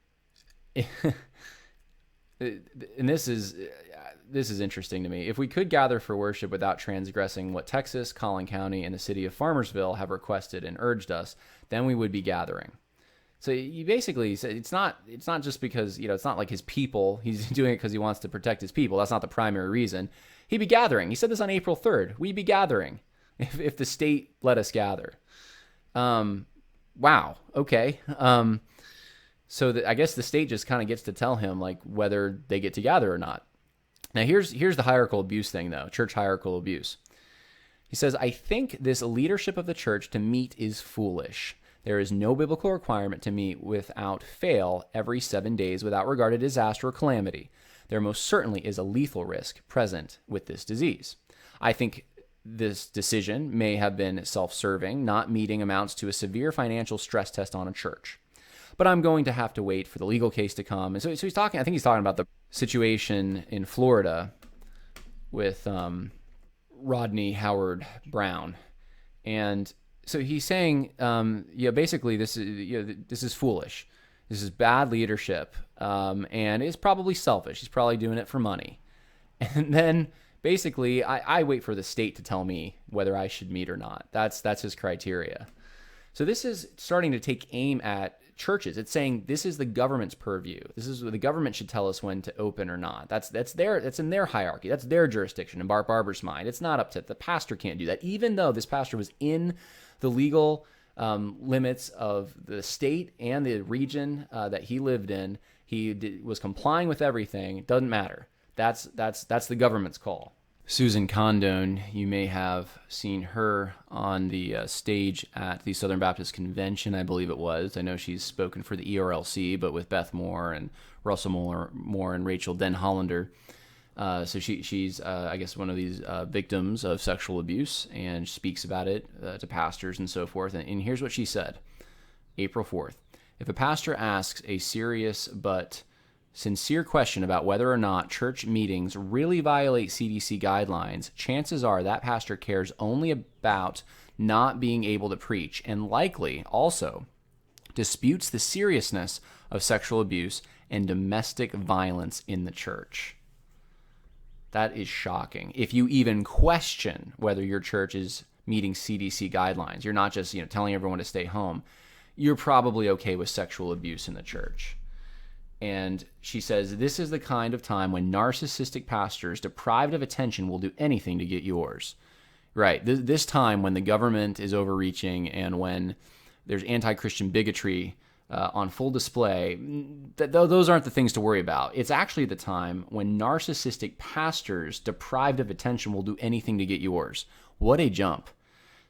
this is interesting to me. If we could gather for worship without transgressing what Texas, Collin County, and the city of Farmersville have requested and urged us, then we would be gathering. So you basically said it's not just because, it's not like his people. He's doing it because he wants to protect his people. That's not the primary reason. He'd be gathering. He said this on April 3rd. We'd be gathering if the state let us gather. Wow. Okay. So I guess the state just kind of gets to tell him like whether they get to gather or not. Now here's the hierarchical abuse thing though, church hierarchical abuse. He says, I think this leadership of the church to meet is foolish. There is no biblical requirement to meet without fail every 7 days without regard to disaster or calamity. There most certainly is a lethal risk present with this disease. I think this decision may have been self-serving. Not meeting amounts to a severe financial stress test on a church. But I'm going to have to wait for the legal case to come. And so he's talking, I think he's talking about the situation in Florida with Rodney Howard-Browne. And so he's saying, basically this is foolish. This is bad leadership. And it's probably selfish. He's probably doing it for money. And then basically, I wait for the state to tell me whether I should meet or not. That's his criteria. So this is starting to take aim at churches. It's saying this is the government's purview. This is what the government should tell us when to open or not. That's in their hierarchy. That's their jurisdiction in Bart Barber's mind. It's not up to the pastor. Can't do that. Even though this pastor was in the legal limits of the state and the region that he lived in, he was complying with everything. It doesn't matter. That's the government's call. Susan Condon, you may have seen her on the stage at the Southern Baptist Convention, I believe it was. I know she's spoken for the ERLC, but with Beth Moore and Russell Moore and Rachel Den Hollander. So she's I guess, one of these victims of sexual abuse, and speaks about it to pastors and so forth. And here's what she said, April 4th. If a pastor asks a serious but sincere question about whether or not church meetings really violate CDC guidelines, chances are that pastor cares only about not being able to preach, and likely also disputes the seriousness of sexual abuse and domestic violence in the church. That is shocking. If you even question whether your church is meeting CDC guidelines, you're not just telling everyone to stay home, you're probably okay with sexual abuse in the church. And she says, this is the kind of time when narcissistic pastors deprived of attention will do anything to get yours. Right. This time when the government is overreaching and when there's anti-Christian bigotry on full display, those aren't the things to worry about. It's actually the time when narcissistic pastors deprived of attention will do anything to get yours. What a jump.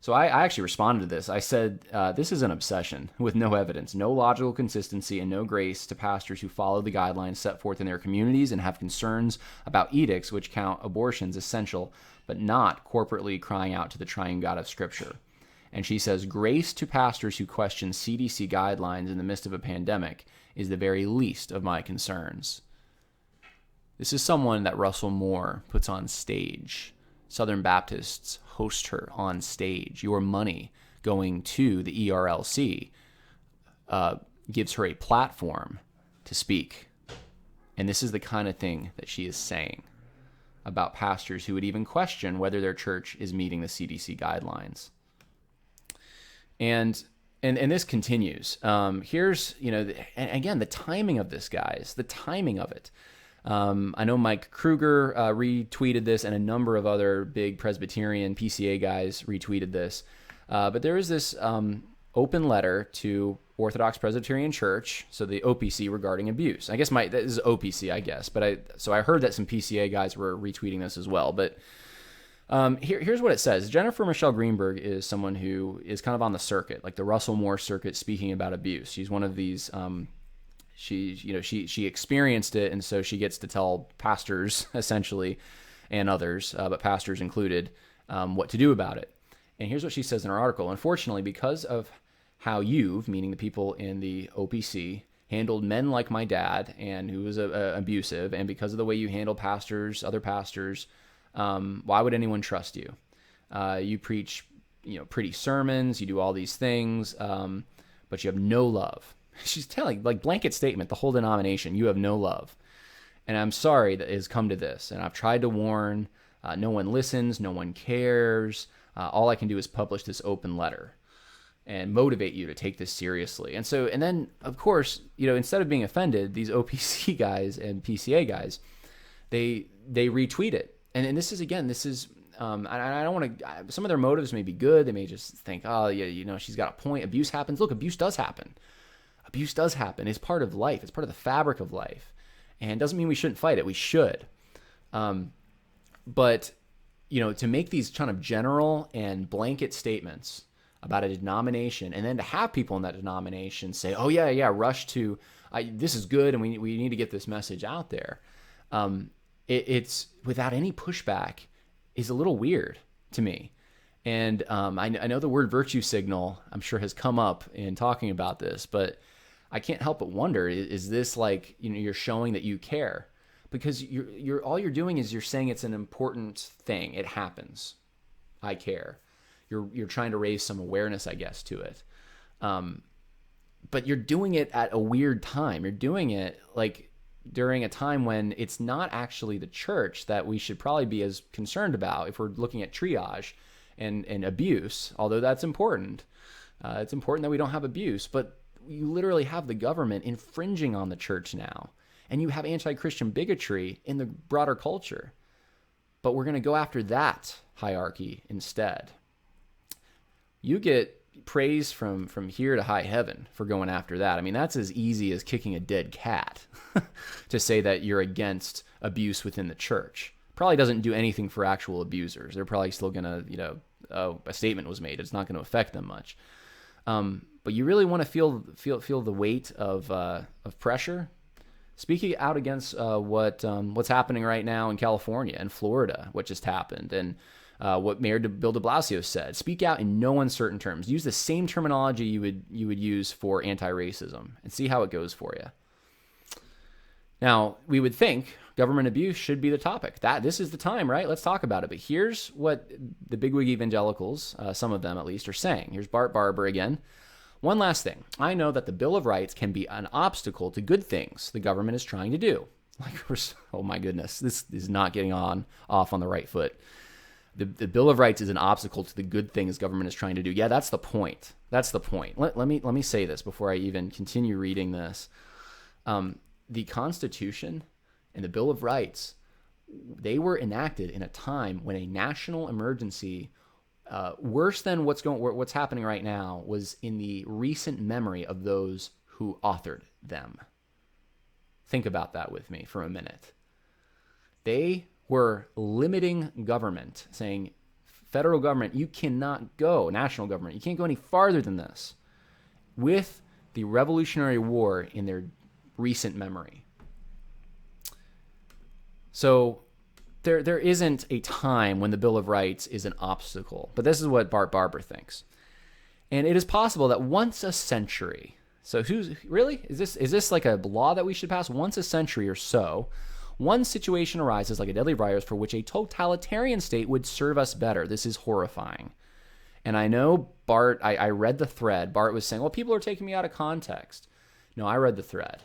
So I actually responded to this. I said, this is an obsession with no evidence, no logical consistency, and no grace to pastors who follow the guidelines set forth in their communities and have concerns about edicts which count abortions essential, but not corporately crying out to the triune God of Scripture. And she says, grace to pastors who question CDC guidelines in the midst of a pandemic is the very least of my concerns. This is someone that Russell Moore puts on stage. Southern Baptists host her on stage. Your money going to the ERLC gives her a platform to speak. And this is the kind of thing that she is saying about pastors who would even question whether their church is meeting the CDC guidelines. And this continues. Here's, and again, the timing of this, guys, the timing of it. I know Mike Kruger retweeted this, and a number of other big Presbyterian PCA guys retweeted this. But there is this open letter to Orthodox Presbyterian Church, so the OPC, regarding abuse. I guess that is OPC, I guess. But I heard that some PCA guys were retweeting this as well. But here's what it says. Jennifer Michelle Greenberg is someone who is kind of on the circuit, like the Russell Moore circuit, speaking about abuse. She's one of these. She experienced it, and so she gets to tell pastors essentially, and others, but pastors included, what to do about it. And here's what she says in her article. Unfortunately, because of how you've, meaning the people in the OPC, handled men like my dad, and who was abusive, and because of the way you handle pastors, other pastors, why would anyone trust you? You preach, pretty sermons, you do all these things, but you have no love. She's telling, like, blanket statement, the whole denomination, you have no love. And I'm sorry that it has come to this. And I've tried to warn, no one listens, no one cares. All I can do is publish this open letter and motivate you to take this seriously. And then, of course, instead of being offended, these OPC guys and PCA guys, they retweet it. And this is, I don't want to, some of their motives may be good. They may just think, oh, yeah, she's got a point. Abuse happens. Look, abuse does happen. Abuse does happen. It's part of life. It's part of the fabric of life. And it doesn't mean we shouldn't fight it. We should. But, to make these kind of general and blanket statements about a denomination, and then to have people in that denomination say, oh, yeah, rush to, this is good, and we need to get this message out there. It's without any pushback is a little weird to me. And I know the word virtue signal, I'm sure, has come up in talking about this, but I can't help but wonder, is this like, you're showing that you care? Because all you're doing is you're saying it's an important thing. It happens. I care. You're trying to raise some awareness, I guess, to it. But you're doing it at a weird time. You're doing it like during a time when it's not actually the church that we should probably be as concerned about if we're looking at triage and abuse, although that's important. It's important that we don't have abuse, but you literally have the government infringing on the church now, and you have anti-Christian bigotry in the broader culture. But we're going to go after that hierarchy instead. You get praise from here to high heaven for going after that. I mean, that's as easy as kicking a dead cat to say that you're against abuse within the church. Probably doesn't do anything for actual abusers. They're probably still going to, a statement was made. It's not going to affect them much. But you really want to feel the weight of pressure. Speaking out against what's happening right now in California and Florida, what just happened, and what Mayor Bill de Blasio said. Speak out in no uncertain terms. Use the same terminology you would use for anti-racism, and see how it goes for you. Now, we would think government abuse should be the topic. This is the time, right? Let's talk about it. But here's what the bigwig evangelicals, some of them at least, are saying. Here's Bart Barber again. One last thing. I know that the Bill of Rights can be an obstacle to good things the government is trying to do. Oh my goodness, this is not getting off on the right foot. The Bill of Rights is an obstacle to the good things government is trying to do. Yeah, that's the point. That's the point. Let me say this before I even continue reading this. The Constitution and the Bill of Rights, they were enacted in a time when a national emergency, worse than what's happening right now, was in the recent memory of those who authored them. Think about that with me for a minute. They were limiting government, saying, federal government, you cannot go, national government, you can't go any farther than this, with the Revolutionary War in their recent memory. So there isn't a time when the Bill of Rights is an obstacle, but this is what Bart Barber thinks. And it is possible that once a century, so is this like a law that we should pass? Once a century or so, one situation arises like a deadly virus for which a totalitarian state would serve us better. This is horrifying. And I know Bart, I read the thread. Bart was saying, well, people are taking me out of context. No, I read the thread.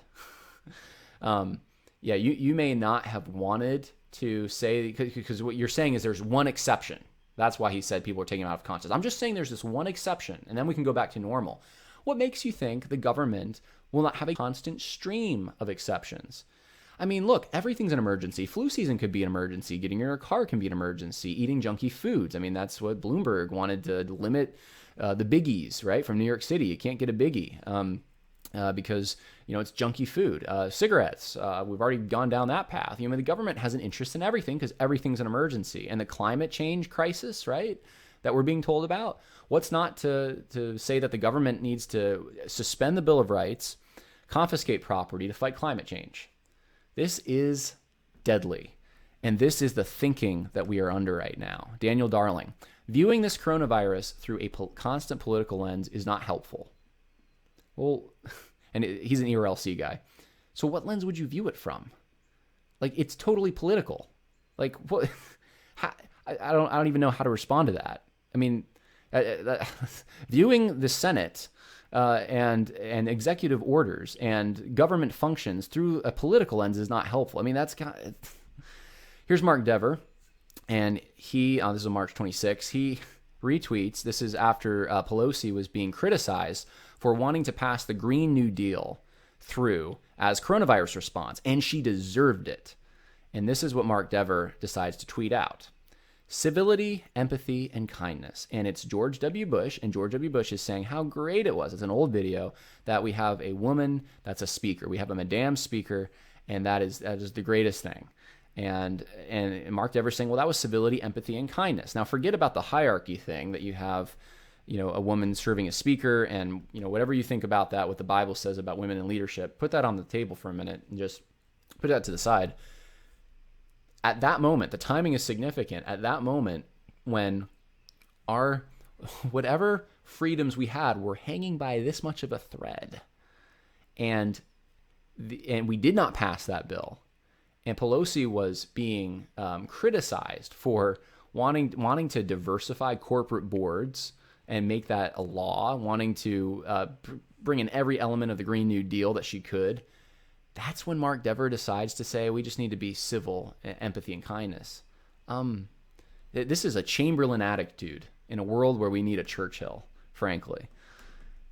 Yeah, you may not have wanted to say, because what you're saying is there's one exception. That's why he said people are taking him out of context. I'm just saying there's this one exception, and then we can go back to normal. What makes you think the government will not have a constant stream of exceptions? I mean, look, everything's an emergency. Flu season could be an emergency. Getting in your car can be an emergency. Eating junky foods. I mean, that's what Bloomberg wanted to limit the biggies, right? From New York City. You can't get a biggie because, it's junky food. Cigarettes. We've already gone down that path. The government has an interest in everything because everything's an emergency. And the climate change crisis, right, that we're being told about. What's not to say that the government needs to suspend the Bill of Rights, confiscate property to fight climate change? This is deadly. And this is the thinking that we are under right now. Daniel Darling, viewing this coronavirus through a constant political lens is not helpful. Well, and he's an ERLC guy. So what lens would you view it from? Like, it's totally political. Like, what? I don't even know how to respond to that. I mean, viewing the Senate and executive orders and government functions through a political lens is not helpful. I mean, here's Mark Dever, and he, this is on March 26th, he retweets, this is after Pelosi was being criticized for wanting to pass the Green New Deal through as coronavirus response, and she deserved it. And this is what Mark Dever decides to tweet out. Civility, empathy, and kindness. And it's George W. Bush, and George W. Bush is saying how great it was. It's an old video that we have a woman that's a speaker. We have a madame speaker, and that is the greatest thing. And Mark Dever saying, well, that was civility, empathy, and kindness. Now, forget about the hierarchy thing that you have, a woman serving as speaker, and whatever you think about that, what the Bible says about women in leadership, put that on the table for a minute and just put that to the side. At that moment, the timing is significant. At that moment, when our whatever freedoms we had were hanging by this much of a thread, and we did not pass that bill, and Pelosi was being criticized for wanting to diversify corporate boards and make that a law, wanting to bring in every element of the Green New Deal that she could. That's when Mark Dever decides to say we just need to be civil, empathy, and kindness. This is a Chamberlain attitude in a world where we need a Churchill, frankly.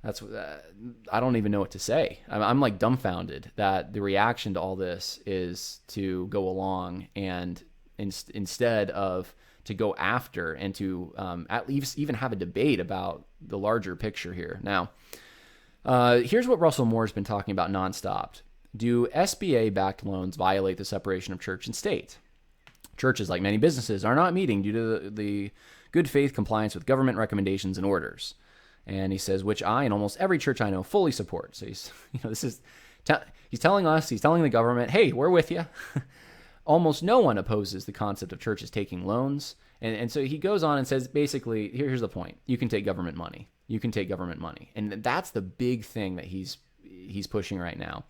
I don't even know what to say. I'm like dumbfounded that the reaction to all this is to go along and instead of to go after and to at least even have a debate about the larger picture here. Now, here's what Russell Moore's been talking about nonstop. Do SBA-backed loans violate the separation of church and state? Churches, like many businesses, are not meeting due to the good faith compliance with government recommendations and orders. And he says, which I and almost every church I know fully support. So he's telling us, he's telling the government, hey, we're with you. Almost no one opposes the concept of churches taking loans. And so he goes on and says, basically, here's the point. You can take government money. You can take government money. And that's the big thing that he's pushing right now.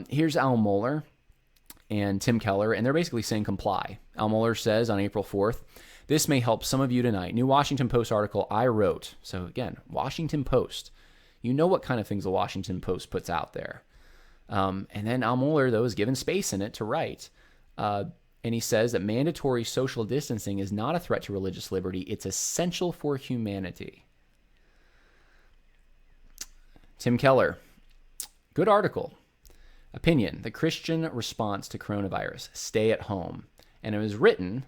Here's Al Mohler and Tim Keller, and they're basically saying comply. Al Mohler says on April 4th, this may help some of you tonight. New Washington Post article I wrote. So again, Washington Post. You know what kind of things the Washington Post puts out there. And then Al Mohler, though, is given space in it to write. And he says that mandatory social distancing is not a threat to religious liberty. It's essential for humanity. Tim Keller, good article. Opinion, the Christian response to coronavirus, stay at home. And it was written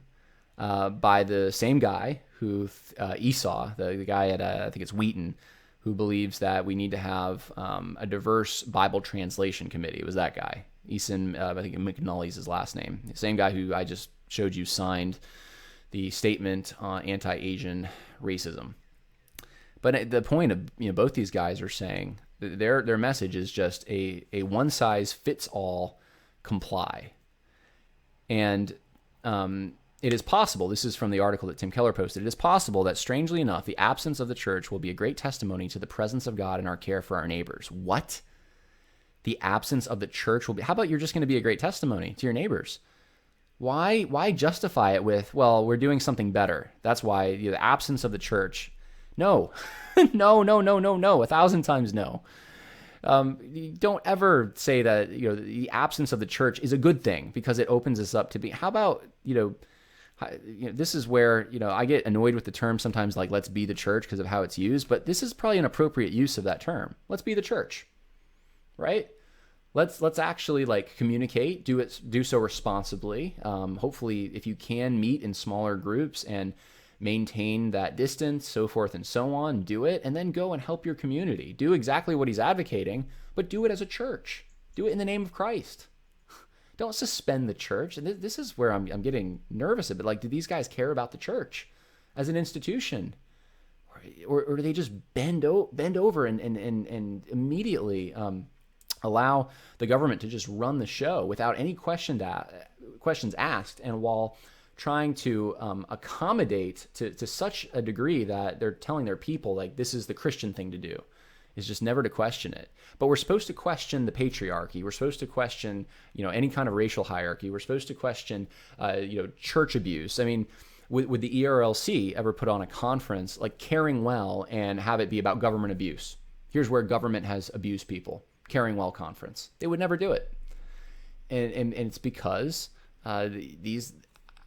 by the same guy who, Esau, the guy at, I think it's Wheaton, who believes that we need to have a diverse Bible translation committee. It was that guy. Eason, I think McNully's his last name. The same guy who I just showed you signed the statement on anti-Asian racism. But the point of both these guys are saying their message is just a one size fits all comply. And it is possible, this is from the article that Tim Keller posted, it is possible that strangely enough, the absence of the church will be a great testimony to the presence of God in our care for our neighbors. What? The absence of the church will be, how about you're just going to be a great testimony to your neighbors? Why justify it with, well, we're doing something better. That's why the absence of the church. No, no, 1,000 times no. You don't ever say that, the absence of the church is a good thing because it opens us up to be, how about, this is where, I get annoyed with the term sometimes, like, let's be the church because of how it's used, but this is probably an appropriate use of that term. Let's be the church, right? let's actually like communicate, do so responsibly. Hopefully, if you can meet in smaller groups and maintain that distance, so forth and so on, do it, and then go and help your community. Do exactly what he's advocating, but do it as a church. Do it in the name of Christ. Don't suspend the church. And this is where I'm getting nervous a bit. Like, do these guys care about the church as an institution? Or do they just bend over and immediately allow the government to just run the show without any questions asked, and while trying to accommodate to such a degree that they're telling their people, like, this is the Christian thing to do, is just never to question it. But we're supposed to question the patriarchy. We're supposed to question, any kind of racial hierarchy. We're supposed to question, church abuse. I mean, would the ERLC ever put on a conference like Caring Well and have it be about government abuse? Here's where government has abused people. Caring Well conference. They would never do it. And it's because these,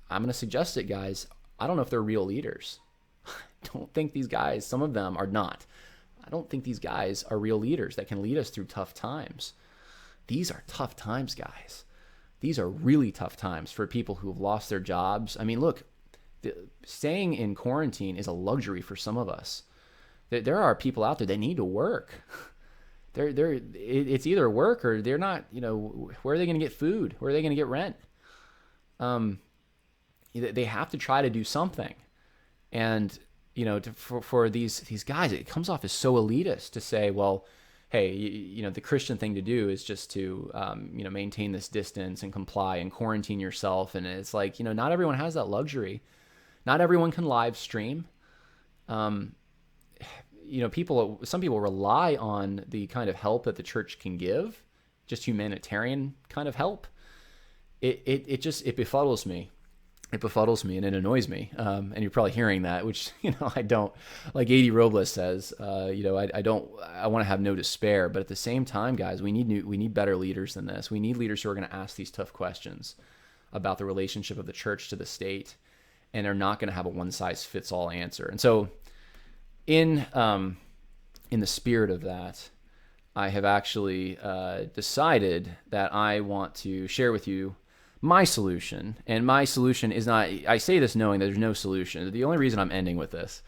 I'm going to suggest it, guys, I don't know if they're real leaders. I don't think these guys, some of them are not. I don't think these guys are real leaders that can lead us through tough times. These are tough times, guys. These are really tough times for people who have lost their jobs. I mean, look, staying in quarantine is a luxury for some of us. There are people out there that need to work. It's either work or they're not, where are they going to get food? Where are they going to get rent? They have to try to do something. And, for these guys, it comes off as so elitist to say, well, hey, the Christian thing to do is just to, maintain this distance and comply and quarantine yourself. And it's like, not everyone has that luxury. Not everyone can live stream. Some people rely on the kind of help that the church can give, just humanitarian kind of help. It befuddles me. It befuddles me and it annoys me. And you're probably hearing that, which, I don't, like A.D. Robles says, I want to have no despair, but at the same time, guys, we need better leaders than this. We need leaders who are going to ask these tough questions about the relationship of the church to the state, and they're not going to have a one size fits all answer. And so in the spirit of that, I have actually decided that I want to share with you my solution. And my solution is not, I say this knowing that there's no solution. The only reason I'm ending with this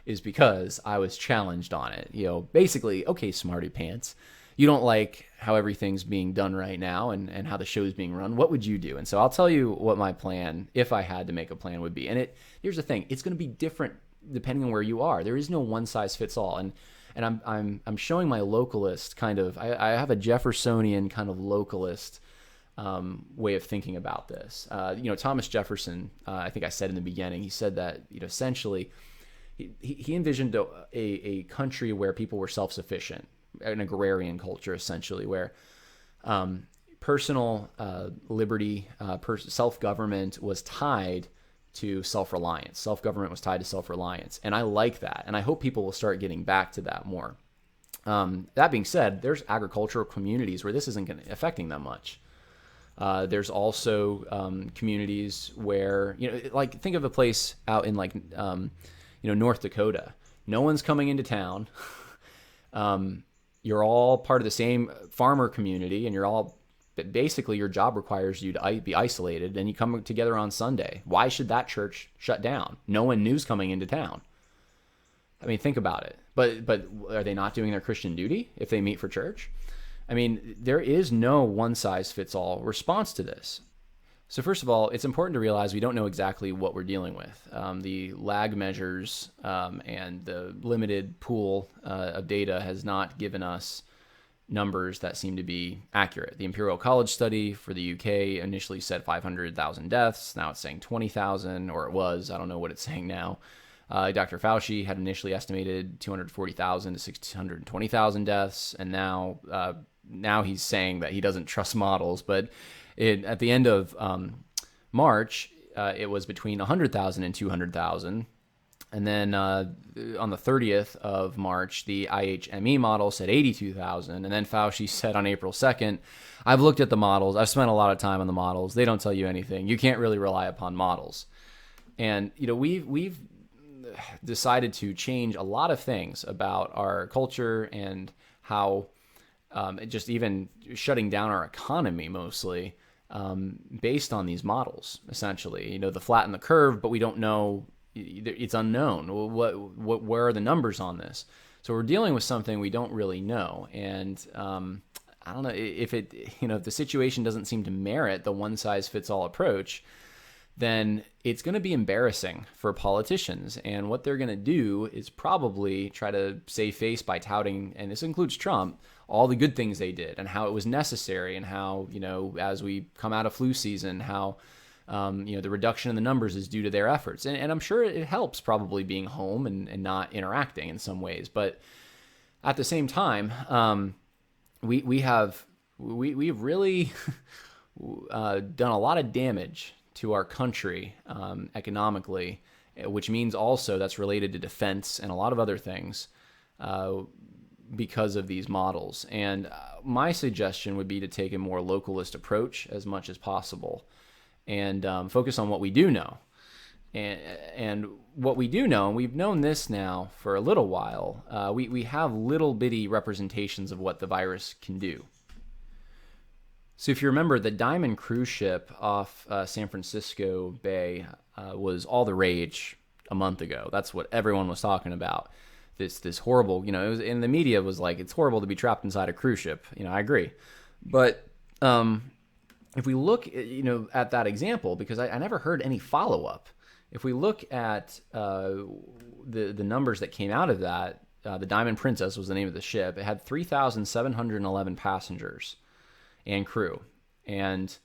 is because I was challenged on it. Basically, okay, smarty pants, you don't like how everything's being done right now and how the show is being run. What would you do? And so I'll tell you what my plan, if I had to make a plan, would be. And here's the thing, it's going to be different depending on where you are. There is no one size fits all. And I'm showing my localist kind of, I have a Jeffersonian kind of localist way of thinking about this. Thomas Jefferson, I think I said in the beginning, he said that, essentially he envisioned a country where people were self-sufficient, an agrarian culture, essentially, where personal liberty, self-government was tied to self-reliance. Self-government was tied to self-reliance. And I like that. And I hope people will start getting back to that more. That being said, there's agricultural communities where this isn't affecting them much. There's also communities where, like, think of a place out in North Dakota. No one's coming into town. You're all part of the same farmer community, and you're all, basically your job requires you to be isolated, and you come together on Sunday. Why should that church shut down? No one new's coming into town. I mean, think about it. But are they not doing their Christian duty if they meet for church? I mean, there is no one-size-fits-all response to this. So first of all, it's important to realize we don't know exactly what we're dealing with. The lag measures and the limited pool of data has not given us numbers that seem to be accurate. The Imperial College study for the UK initially said 500,000 deaths. Now it's saying 20,000, or it was. I don't know what it's saying now. Dr. Fauci had initially estimated 240,000 to 620,000 deaths, and now he's saying that he doesn't trust models. But at the end of March, it was between 100,000 and 200,000. And then on the 30th of March, the IHME model said 82,000. And then Fauci said on April 2nd, I've looked at the models. I've spent a lot of time on the models. They don't tell you anything. You can't really rely upon models. And, we've decided to change a lot of things about our culture and how just even shutting down our economy mostly based on these models, essentially. The flatten the curve, but we don't know, it's unknown. Where are the numbers on this? So we're dealing with something we don't really know. And I don't know if the situation doesn't seem to merit the one size fits all approach, then it's going to be embarrassing for politicians. And what they're going to do is probably try to save face by touting, and this includes Trump, all the good things they did and how it was necessary, and how, as we come out of flu season, how, the reduction in the numbers is due to their efforts. And I'm sure it helps probably being home and not interacting in some ways. But at the same time, we've really done a lot of damage to our country economically, which means also that's related to defense and a lot of other things because of these models. And my suggestion would be to take a more localist approach as much as possible and focus on what we do know. And what we do know, and we've known this now for a little while, we have little bitty representations of what the virus can do. So if you remember, the Diamond cruise ship off San Francisco Bay was all the rage a month ago. That's what everyone was talking about. This horrible, it was in the media was like, it's horrible to be trapped inside a cruise ship. I agree. But if we look, at that example, because I never heard any follow-up. If we look at the numbers that came out of that, the Diamond Princess was the name of the ship. It had 3,711 passengers and crew, and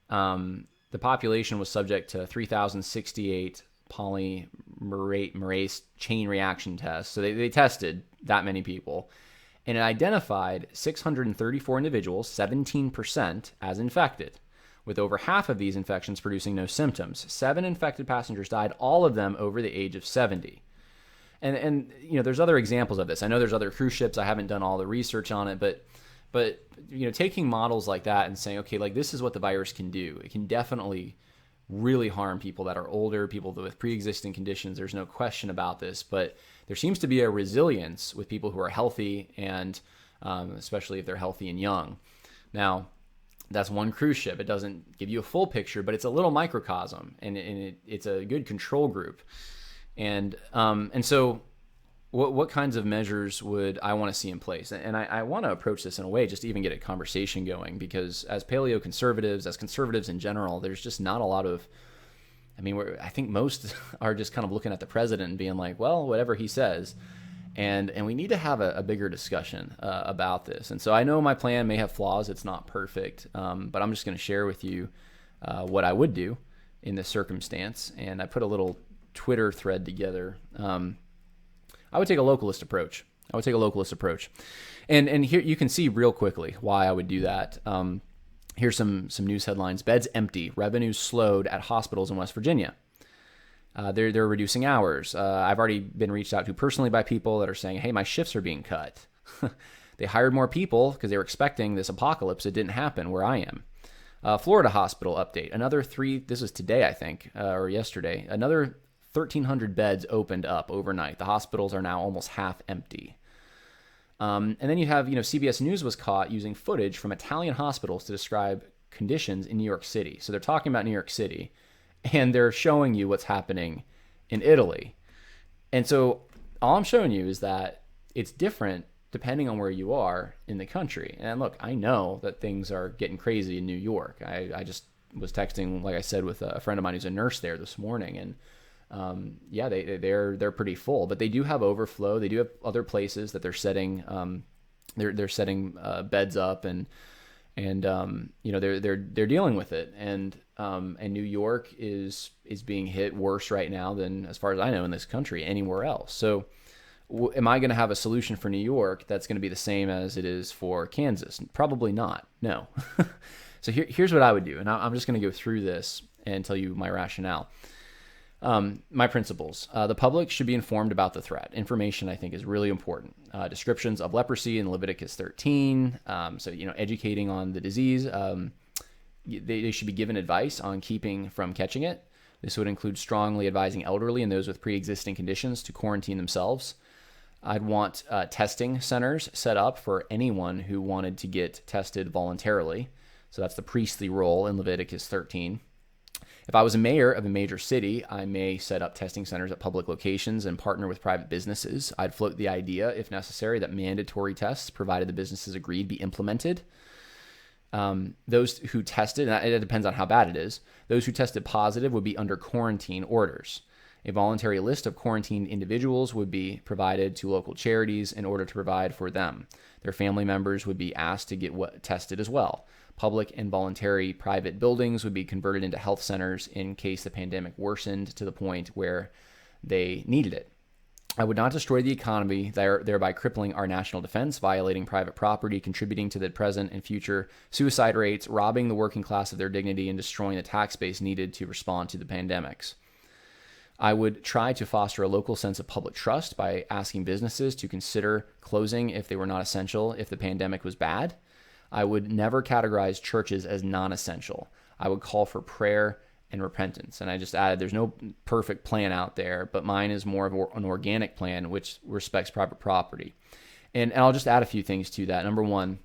the population was subject to 3,068 polymerase chain reaction tests. So they tested that many people, and it identified 634 individuals, 17%, as infected, with over half of these infections producing no symptoms. 7 infected passengers died, all of them over the age of 70. And there's other examples of this. I know there's other cruise ships. I haven't done all the research on it, but taking models like that and saying, okay, like this is what the virus can do. It can definitely really harm people that are older, people with pre-existing conditions. There's no question about this, but there seems to be a resilience with people who are healthy, and especially if they're healthy and young. Now, that's one cruise ship. It doesn't give you a full picture, but it's a little microcosm, and it's a good control group. And so what kinds of measures would I want to see in place? And I want to approach this in a way just to even get a conversation going, because as paleo-conservatives, as conservatives in general, there's just not a lot of, I think most are just kind of looking at the president and being like, well, whatever he says. And we need to have a bigger discussion about this. And so I know my plan may have flaws. It's not perfect, but I'm just going to share with you what I would do in this circumstance. And I put a little Twitter thread together. I would take a localist approach. And here you can see real quickly why I would do that. Here's some news headlines. Beds empty. Revenues slowed at hospitals in West Virginia. They're reducing hours. I've already been reached out to personally by people that are saying, hey, my shifts are being cut. They hired more people because they were expecting this apocalypse. It didn't happen where I am. Florida hospital update. Another 3, this was today, I think, or yesterday. Another 1,300 beds opened up overnight. The hospitals are now almost half empty. And then you have, CBS News was caught using footage from Italian hospitals to describe conditions in New York City. So they're talking about New York City, and they're showing you what's happening in Italy. And so all I'm showing you is that it's different depending on where you are in the country. And look, I know that things are getting crazy in New York. I just was texting, like I said, with a friend of mine who's a nurse there this morning, and they're pretty full, but they do have overflow. They do have other places that they're setting they're setting beds up, and they're dealing with it. And New York is being hit worse right now than, as far as I know, in this country anywhere else. So am I going to have a solution for New York that's going to be the same as it is for Kansas? Probably not. No. So here's what I would do, and I'm just going to go through this and tell you my rationale. My principles. The public should be informed about the threat. Information, I think, is really important. Descriptions of leprosy in Leviticus 13. So, educating on the disease. They should be given advice on keeping from catching it. This would include strongly advising elderly and those with pre-existing conditions to quarantine themselves. I'd want testing centers set up for anyone who wanted to get tested voluntarily. So that's the priestly role in Leviticus 13. If I was a mayor of a major city, I may set up testing centers at public locations and partner with private businesses. I'd float the idea, if necessary, that mandatory tests, provided the businesses agreed, be implemented. Those who tested, and it depends on how bad it is, those who tested positive would be under quarantine orders. A voluntary list of quarantined individuals would be provided to local charities in order to provide for them. Their family members would be asked to get tested as well. Public and voluntary private buildings would be converted into health centers in case the pandemic worsened to the point where they needed it. I would not destroy the economy, thereby crippling our national defense, violating private property, contributing to the present and future suicide rates, robbing the working class of their dignity, and destroying the tax base needed to respond to the pandemics. I would try to foster a local sense of public trust by asking businesses to consider closing if they were not essential if the pandemic was bad. I would never categorize churches as non-essential. I would call for prayer and repentance. And I just added, there's no perfect plan out there, but mine is more of an organic plan which respects private property. And I'll just add a few things to that. Number one,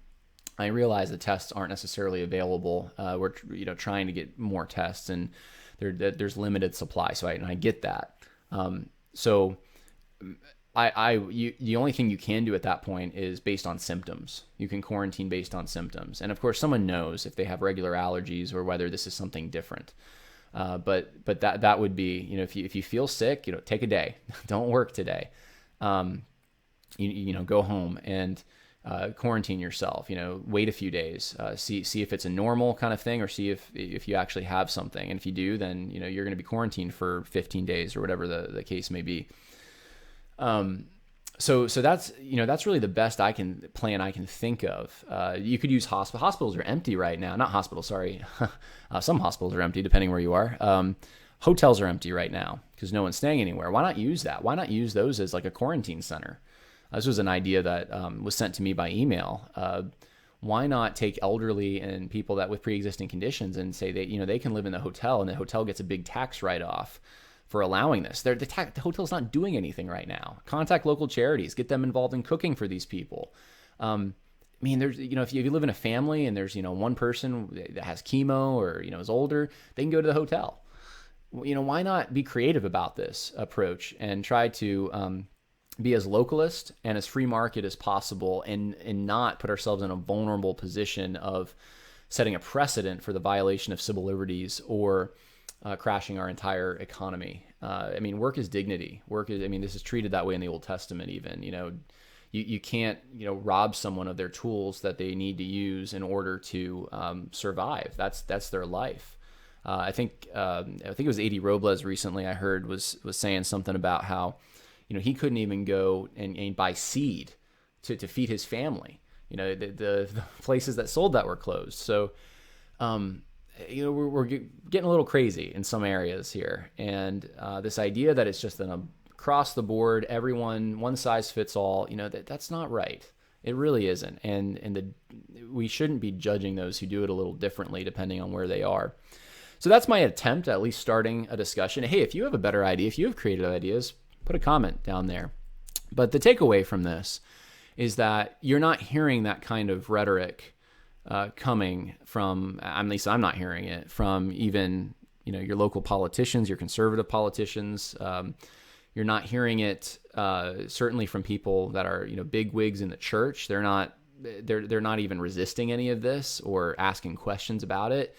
I realize the tests aren't necessarily available. We're trying to get more tests, and there's limited supply. So I get that. The only thing you can do at that point is based on symptoms. You can quarantine based on symptoms. And of course, someone knows if they have regular allergies or whether this is something different. But that would be, if you feel sick, take a day. Don't work today. Go home and quarantine yourself. Wait a few days. See if it's a normal kind of thing, or see if you actually have something. And if you do, then you're going to be quarantined for 15 days or whatever the case may be. So that's really the best plan I can think of. You could use hospitals are empty right now. Not hospitals, sorry. Some hospitals are empty depending where you are. Hotels are empty right now because no one's staying anywhere. Why not use that? Why not use those as like a quarantine center? This was an idea that was sent to me by email. Why not take elderly and people that with pre-existing conditions and say that they can live in the hotel, and the hotel gets a big tax write-off for allowing this. The hotel's not doing anything right now. Contact local charities, get them involved in cooking for these people. There's if you live in a family and there's one person that has chemo or is older, they can go to the hotel. Why not be creative about this approach and try to be as localist and as free market as possible, and not put ourselves in a vulnerable position of setting a precedent for the violation of civil liberties or crashing our entire economy. Work is dignity. This is treated that way in the Old Testament even. You can't, rob someone of their tools that they need to use in order to survive. That's their life. I think it was A.D. Robles recently I heard was saying something about how, he couldn't even go and buy seed to feed his family. The places that sold that were closed. So, we're getting a little crazy in some areas here. And this idea that it's just an across the board, everyone, one size fits all, that's not right. It really isn't. And we shouldn't be judging those who do it a little differently depending on where they are. So that's my attempt at least starting a discussion. Hey, if you have a better idea, if you have creative ideas, put a comment down there. But the takeaway from this is that you're not hearing that kind of rhetoric coming from, at least I'm not hearing it, from even your local politicians, your conservative politicians. You're not hearing it certainly from people that are big wigs in the church. They're not even resisting any of this or asking questions about it.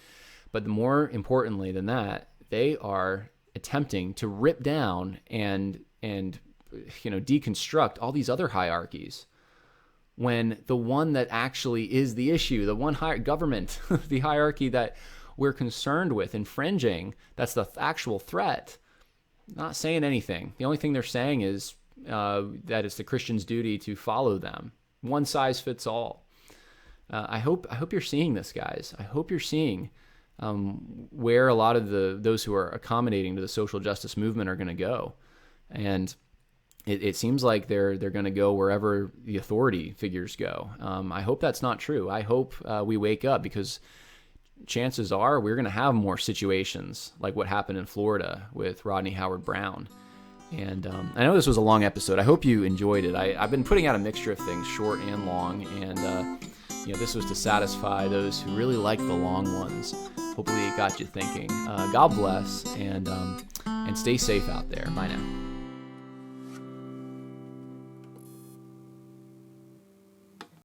But more importantly than that, they are attempting to rip down and deconstruct all these other hierarchies, when the one that actually is the issue, the one government, the hierarchy that we're concerned with infringing, that's the actual threat, not saying anything. The only thing they're saying is that it's the Christian's duty to follow them. One size fits all. I hope you're seeing this, guys. I hope you're seeing where a lot of those who are accommodating to the social justice movement are going to go. And it seems like they're going to go wherever the authority figures go. I hope that's not true. I hope we wake up, because chances are we're going to have more situations like what happened in Florida with Rodney Howard-Browne. And I know this was a long episode. I hope you enjoyed it. I've been putting out a mixture of things, short and long, and this was to satisfy those who really like the long ones. Hopefully it got you thinking. God bless, and stay safe out there. Bye now.